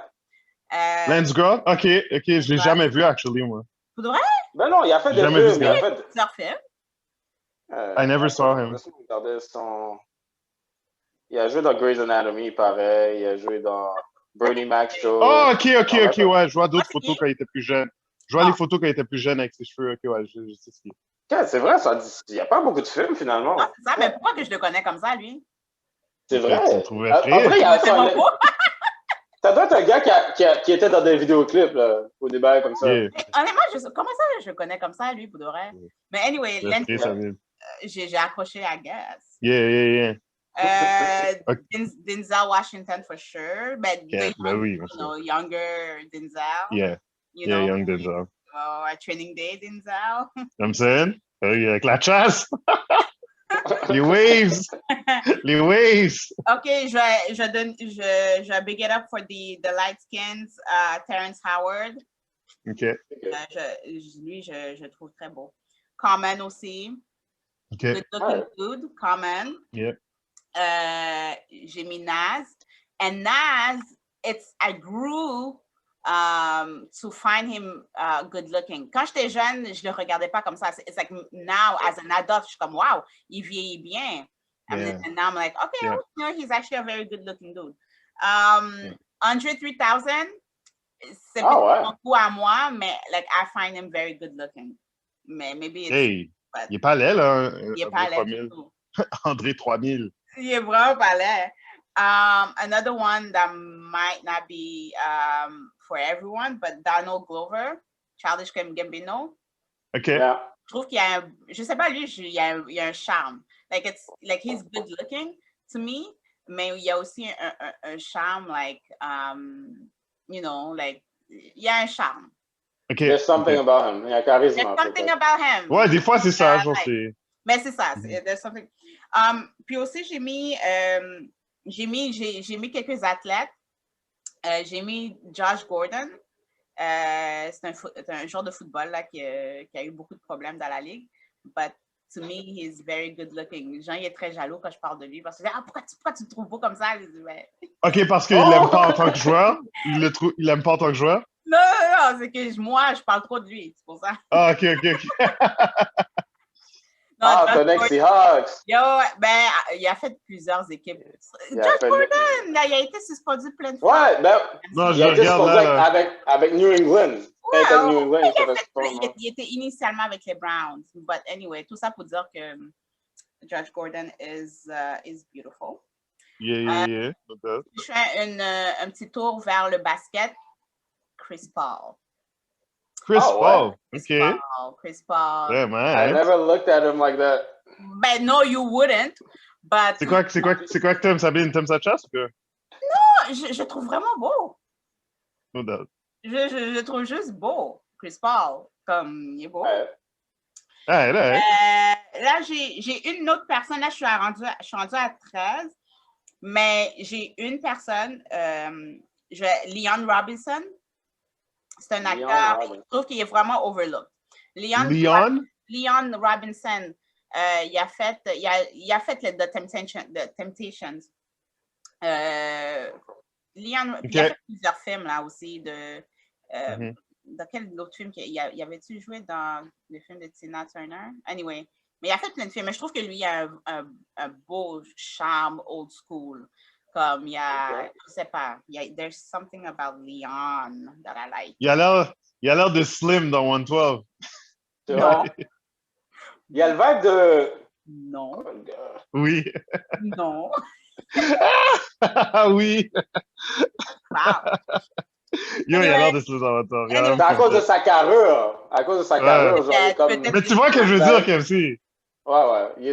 Lance Gross? OK, je l'ai jamais vu, actually, moi. Pour de vrai? Ben non, il a fait des Jamais vu films. ce Il a gars. fait... Plusieurs films. I never saw him. Il a joué dans Grey's Anatomy, pareil. Il a joué dans Bernie Mac Show. Oh, OK, ouais. Je vois d'autres photos quand il était plus jeune. Je vois les photos quand il était plus jeune avec ses cheveux. OK, ouais, je sais ce qu'il est. C'est vrai, ça dit... il n'y a pas beaucoup de films, finalement. Ah, c'est ça, mais pourquoi que je le connais comme ça, lui? C'est vrai. Tu trouvais Après, il y a C'est mon coup. ça doit être un gars qui était dans des vidéoclips, là, au débat comme ça. Yeah. Honnêtement, comment ça je le connais comme ça, lui, pour de vrai? Mais anyway, j'ai accroché, I guess. Yeah. Denzel Washington, for sure. But oui. Younger Denzel. Yeah, young Denzel. Training Day Denzel. I'm saying? Avec la chasse. Les waves. Okay, je big it up for the light skins, Terrence Howard. OK. Lui, je trouve très beau. Common aussi. OK. Good looking dude, Common. Yeah. J'ai mis Nas. And Nas, I grew to find him good looking. Quand j'étais jeune, je le regardais pas comme ça. It's like now, as an adult, je suis comme, wow, il vieillit bien. And now I'm like, okay, he's actually a very good looking dude. 103,000, c'est mon coup à moi, mais like, I find him very good looking. Mais maybe it's... Hey, il est pas laid, là. Il est pas laid du tout. André 3000. Il est vraiment pas laid. Another one that might not be for everyone, but Donald Glover, Childish Gambino. OK. Yeah. Je trouve qu'il y a je sais pas, lui, il y a un charme. Like he's good looking to me, mais il y a aussi un charme, like, like, il y a un charme. Okay. There's something about him. Il y a charisme. There's something about him. Ouais, des fois, c'est ça, genre, c'est... Mais c'est ça, there's something. Puis aussi, j'ai mis quelques athlètes. J'ai mis Josh Gordon. C'est un joueur de football là, qui a eu beaucoup de problèmes dans la ligue. But to me, he's very good looking. Jean, il est très jaloux quand je parle de lui parce que je dis, pourquoi tu te trouves beau comme ça? Je dis, ben... OK, parce qu'il l'aime pas en tant que joueur? Il l'aime pas en tant que joueur? Non, c'est que moi, je parle trop de lui, c'est pour ça. Ah, OK. Non, Connect Seahawks. Ben, il a fait plusieurs équipes. Josh Gordon, il a été suspendu plein de fois. Ouais, ben, non, il a été suspendu avec New England. Il était initialement avec les Browns. But anyway, tout ça pour dire que Josh Gordon is beautiful. Yeah. Je fais un petit tour vers le basket. Chris Paul. Paul. OK. Chris Paul. Yeah, man. I never looked at him like that. Ben, no, you wouldn't. But... C'est quoi que t'aimes, Sabine? T'aimes sa chasse ou quoi? Non, je trouve vraiment beau. No doubt. Je trouve juste beau, Chris Paul. Comme, il est beau. Là, j'ai une autre personne. Là, je suis rendue à 13. Mais j'ai une personne, Leon Robinson. C'est un acteur, je trouve qu'il est vraiment overlooked. Leon Robinson, il a fait The Temptations. Leon, il a fait plusieurs films là aussi. Dans quel autre film il avait-tu joué dans le film de Tina Turner? Anyway, mais il a fait plein de films. Mais je trouve que lui, il a un beau charme old school. Comme il y a, je sais pas, there's something about Leon that I like. Il a l'air de Slim dans 112. Non. Il y a le vibe de... Non. Oui. Non. Oui. Wow. Yo, il a l'air de Slim dans 112. C'est à cause de sa carrure. À cause de sa carrure. Genre, comme... Mais tu vois ce que je veux dire, KFC. Ouais. Il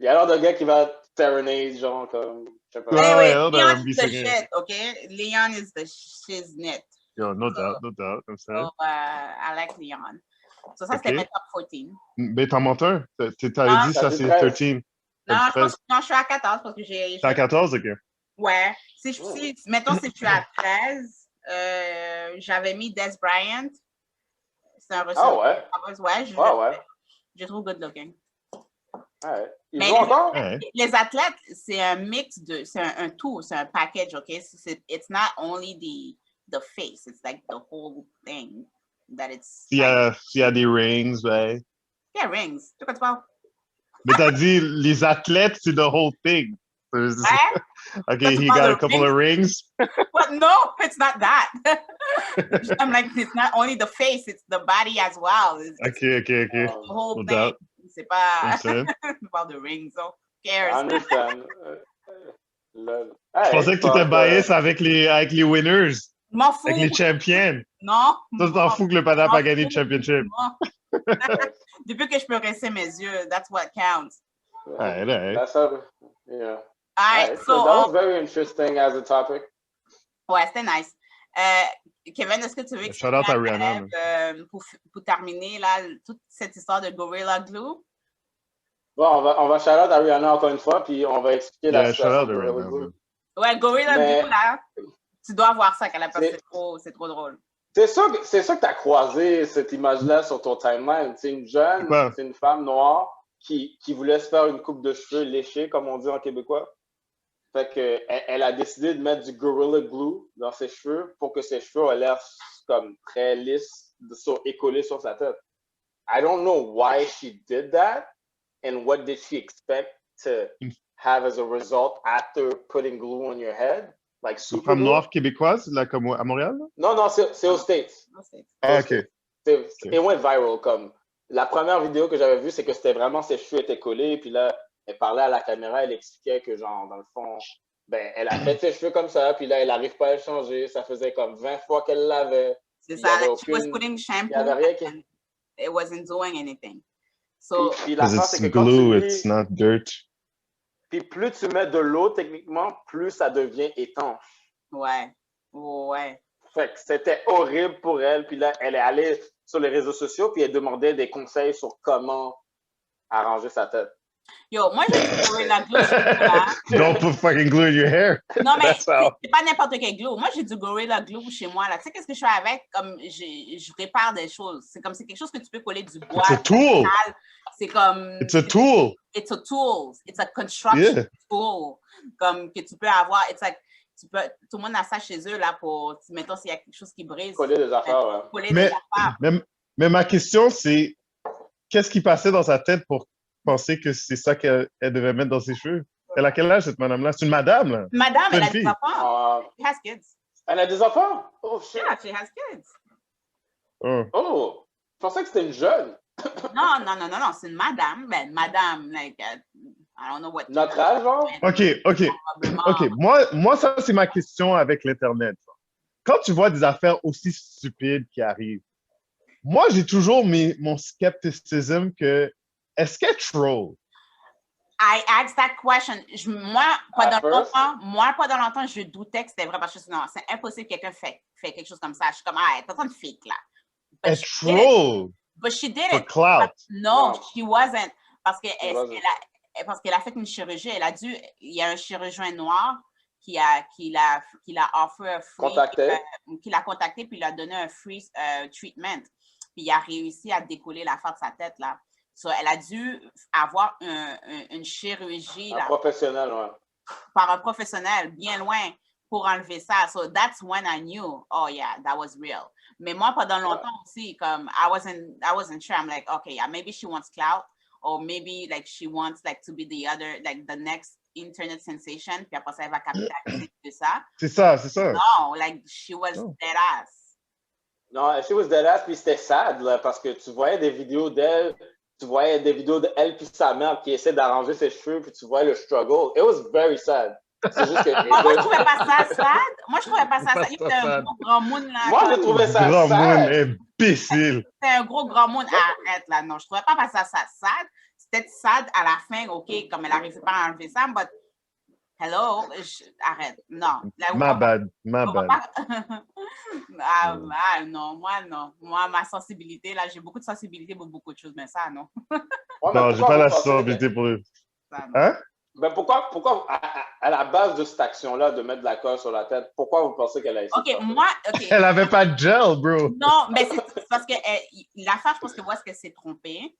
y a l'air d'un gars qui va serenade, genre, comme, je sais pas. Leon is the shit, okay? Leon is the shiznit. Yo, no doubt, comme ça. So, I like Leon. So, ça, c'était mes top 14. Mais t'en montes un? T'avais dit ça, c'est 13. Non, je suis à 14 parce que j'ai... T'es à 14, OK. Ouais. Mettons, si je suis à 13, j'avais mis Des Bryant. C'est un receveur. Ouais. Je trouve good looking. Ouais. Ils jouent encore? Les athlètes, c'est un mix de... C'est un tout, c'est un package, OK? It's not only the face, it's like the whole thing that it's... S'il y a des rings, ouais. Il y a rings. De quoi tu parles? Mais t'as dit, les athlètes, c'est the whole thing. Okay, he got a couple of rings. But no, it's not that. I'm like, it's not only the face, it's the body as well. Okay. The whole thing. C'est pas about the rings, so who cares? I understand. Je pensais que tu étais biased avec les winners. M'en fous. Avec les champions. Non. Tu t'en fous que le Panama a gagné le championship. Depuis que je peux rincer mes yeux, that's what counts. That's how, yeah. Alright, so that was very interesting as a topic. Ouais, c'était nice. Kevin, est-ce que tu veux que shout out à Rihanna, pour terminer là, toute cette histoire de Gorilla Glue? Bon, on va shout out à Rihanna encore une fois, puis on va expliquer la situation de Gorilla Glue. Ouais, Gorilla Glue, là, tu dois voir ça, qu'elle a passé, c'est trop drôle. C'est sûr que tu as croisé cette image-là sur ton timeline. C'est une jeune, c'est une femme noire qui voulait se faire une coupe de cheveux léchée, comme on dit en québécois. Fait que elle a décidé de mettre du Gorilla Glue dans ses cheveux pour que ses cheveux aient l'air comme très lisses et collés sur sa tête. I don't know why she did that and what did she expect to have as a result after putting glue on your head. Like super femme noire québécoise, là, comme à Montréal? Là? Non, c'est aux States. Ah, OK. It went viral. Comme la première vidéo que j'avais vue, c'est que c'était vraiment ses cheveux étaient collés, puis là, elle parlait à la caméra, elle expliquait que, genre, dans le fond, ben, elle a fait ses cheveux comme ça, puis là, elle n'arrive pas à les changer. Ça faisait comme 20 fois qu'elle l'avait. C'est ça, like she was putting shampoo and it wasn't doing anything. So, because it's glue, it's not dirt. Puis plus tu mets de l'eau, techniquement, plus ça devient étanche. Ouais. Fait que c'était horrible pour elle. Puis là, elle est allée sur les réseaux sociaux, puis elle demandait des conseils sur comment arranger sa tête. Yo, moi, j'ai du Gorilla Glue chez moi, là. Don't put fucking glue in your hair. Non, mais That's how. c'est pas n'importe quel glue. Moi, j'ai du Gorilla Glue chez moi, là. Tu sais, qu'est-ce que je fais avec? Comme, je répare des choses. C'est comme, c'est quelque chose que tu peux coller du bois. It's a tool. C'est comme... It's a tool. It's a tool. It's a construction tool. Comme, que tu peux avoir. It's like, tout le monde a ça chez eux, là, pour, mettons, s'il y a quelque chose qui brise. Coller des affaires, ouais. Coller des affaires. Mais ma question, c'est, qu'est-ce qui passait dans sa tête pour penser que c'est ça qu'elle devait mettre dans ses cheveux? Elle a quel âge, cette madame-là? C'est une madame, là? Madame, elle a des enfants. She has kids. Elle a des enfants? Oh, shit. Yeah, she has kids. Oh, je pensais que c'était une jeune. Non, c'est une madame. Ben, madame, like, I don't know what. Notre âge, genre? OK. Moi, ça, c'est ma question avec l'Internet. Quand tu vois des affaires aussi stupides qui arrivent, moi, j'ai toujours mon scepticisme que, est-ce qu'elle troll? I asked that question. Moi, pendant longtemps, je doutais que c'était vrai parce que non, c'est impossible que quelqu'un fait quelque chose comme ça. Je suis comme, ah, t'es une fake, là. Elle troll. But she did for it. Clout. No, she wasn't. Parce qu'elle a fait une chirurgie. Il y a un chirurgien noir qui l'a offert un free. Qui l'a contacté puis il a donné un free treatment. Puis il a réussi à décoller la face de sa tête, là. So, elle a dû avoir une chirurgie. Un professionnel, ouais. Par un professionnel, bien loin, pour enlever ça. So that's when I knew, oh yeah, that was real. Mais moi, pendant longtemps aussi, comme, I wasn't sure. I'm like, okay, yeah, maybe she wants clout, or maybe like she wants like to be the next internet sensation, puis après ça, elle va capitaliser de ça. C'est ça. No, like, she was dead ass. Non, she was dead ass, puis c'était sad, là, parce que tu voyais des vidéos d'elle, puis sa mère qui essaie d'arranger ses cheveux, puis tu voyais le struggle. It was very sad. C'est juste que... Moi, je trouvais pas ça sad. Moi, je trouvais pas ça sad. C'était un gros grand monde, là. Moi, je trouvais ça sad. Grand monde imbécile. C'était un gros grand monde. Arrête, là. Non, je trouvais pas ça sad. C'était sad à la fin, OK, comme elle n'arrivait pas à enlever ça, but hello, arrête. Non. My bad. Non, moi, non. Moi, ma sensibilité, là, j'ai beaucoup de sensibilité pour beaucoup de choses, mais ça, non. Non, j'ai pas la sensibilité pour eux. Hein? Ben pourquoi à la base de cette action-là, de mettre de la colle sur la tête, pourquoi vous pensez qu'elle a essayé de faire ça? Elle avait pas de gel, bro. Non, mais c'est parce que l'affaire, je pense que moi, ce qu'elle s'est trompée,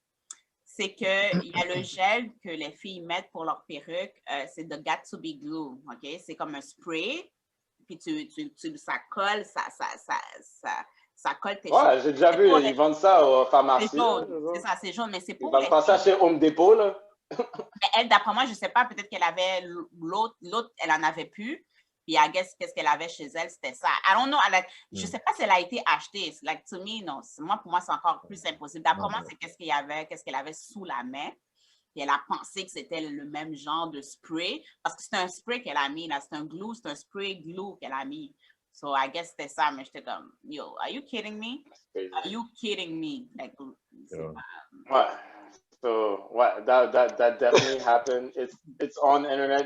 c'est qu'il y a le gel que les filles mettent pour leur perruque, c'est de Got to be glue, OK? C'est comme un spray, puis ça colle, ça colle tes cheveux. Ouais, j'ai déjà vu, ils vendent ça aux pharmacies. C'est ça, c'est jaune, mais c'est pour ils vendent pas ça chez Home Depot, là. Mais elle, d'après moi, je sais pas, peut-être qu'elle avait l'autre, elle en avait plus. Puis, I guess, qu'est-ce qu'elle avait chez elle, c'était ça. I don't know, je sais pas si elle a été achetée. Like, to me, non. Pour moi, c'est encore plus impossible. D'après moi, c'est qu'est-ce qu'elle avait sous la main. Puis, elle a pensé que c'était le même genre de spray. Parce que c'est un spray qu'elle a mis, là. C'est un spray glue qu'elle a mis. So, I guess c'était ça. Mais j'étais comme, yo, are you kidding me? Are you kidding me? Like, ouais. So, ouais, that definitely happened. It's on the internet.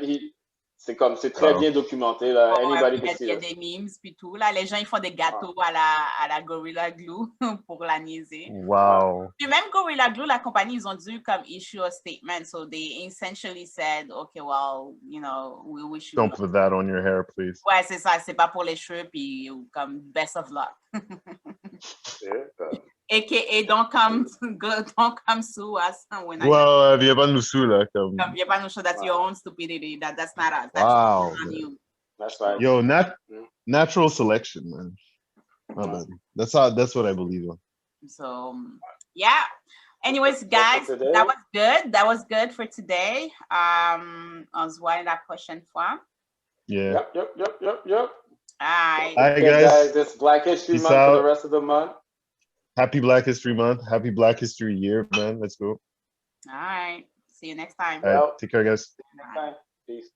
C'est très bien documenté, là. Anybody can see it. Il y a des memes, puis tout. Là, les gens, ils font des gâteaux à la Gorilla Glue pour la niaiser. Wow. Puis même Gorilla Glue, la compagnie, ils ont dû comme issue a statement. So they essentially said, okay, well, you know, we wish you... Don't put that on your hair, please. Ouais, c'est ça. C'est pas pour les cheveux, puis comme best of luck. AKA, don't come sue us. Ouais, viens pas nous sue, là. Viens pas nous sue, that's your own stupidity. That's not us. That's not you. That's right. Yo, natural selection, man. My bad. That's what I believe in. So, yeah. Anyways, guys, that was good. That was good for today. On se voit la prochaine fois. Yeah. Yep. All right. All right, guys. This Black History Month for the rest of the month. Happy Black History Month. Happy Black History Year, man. Let's go. All right. See you next time. All right. Take care, guys. Next time. Peace.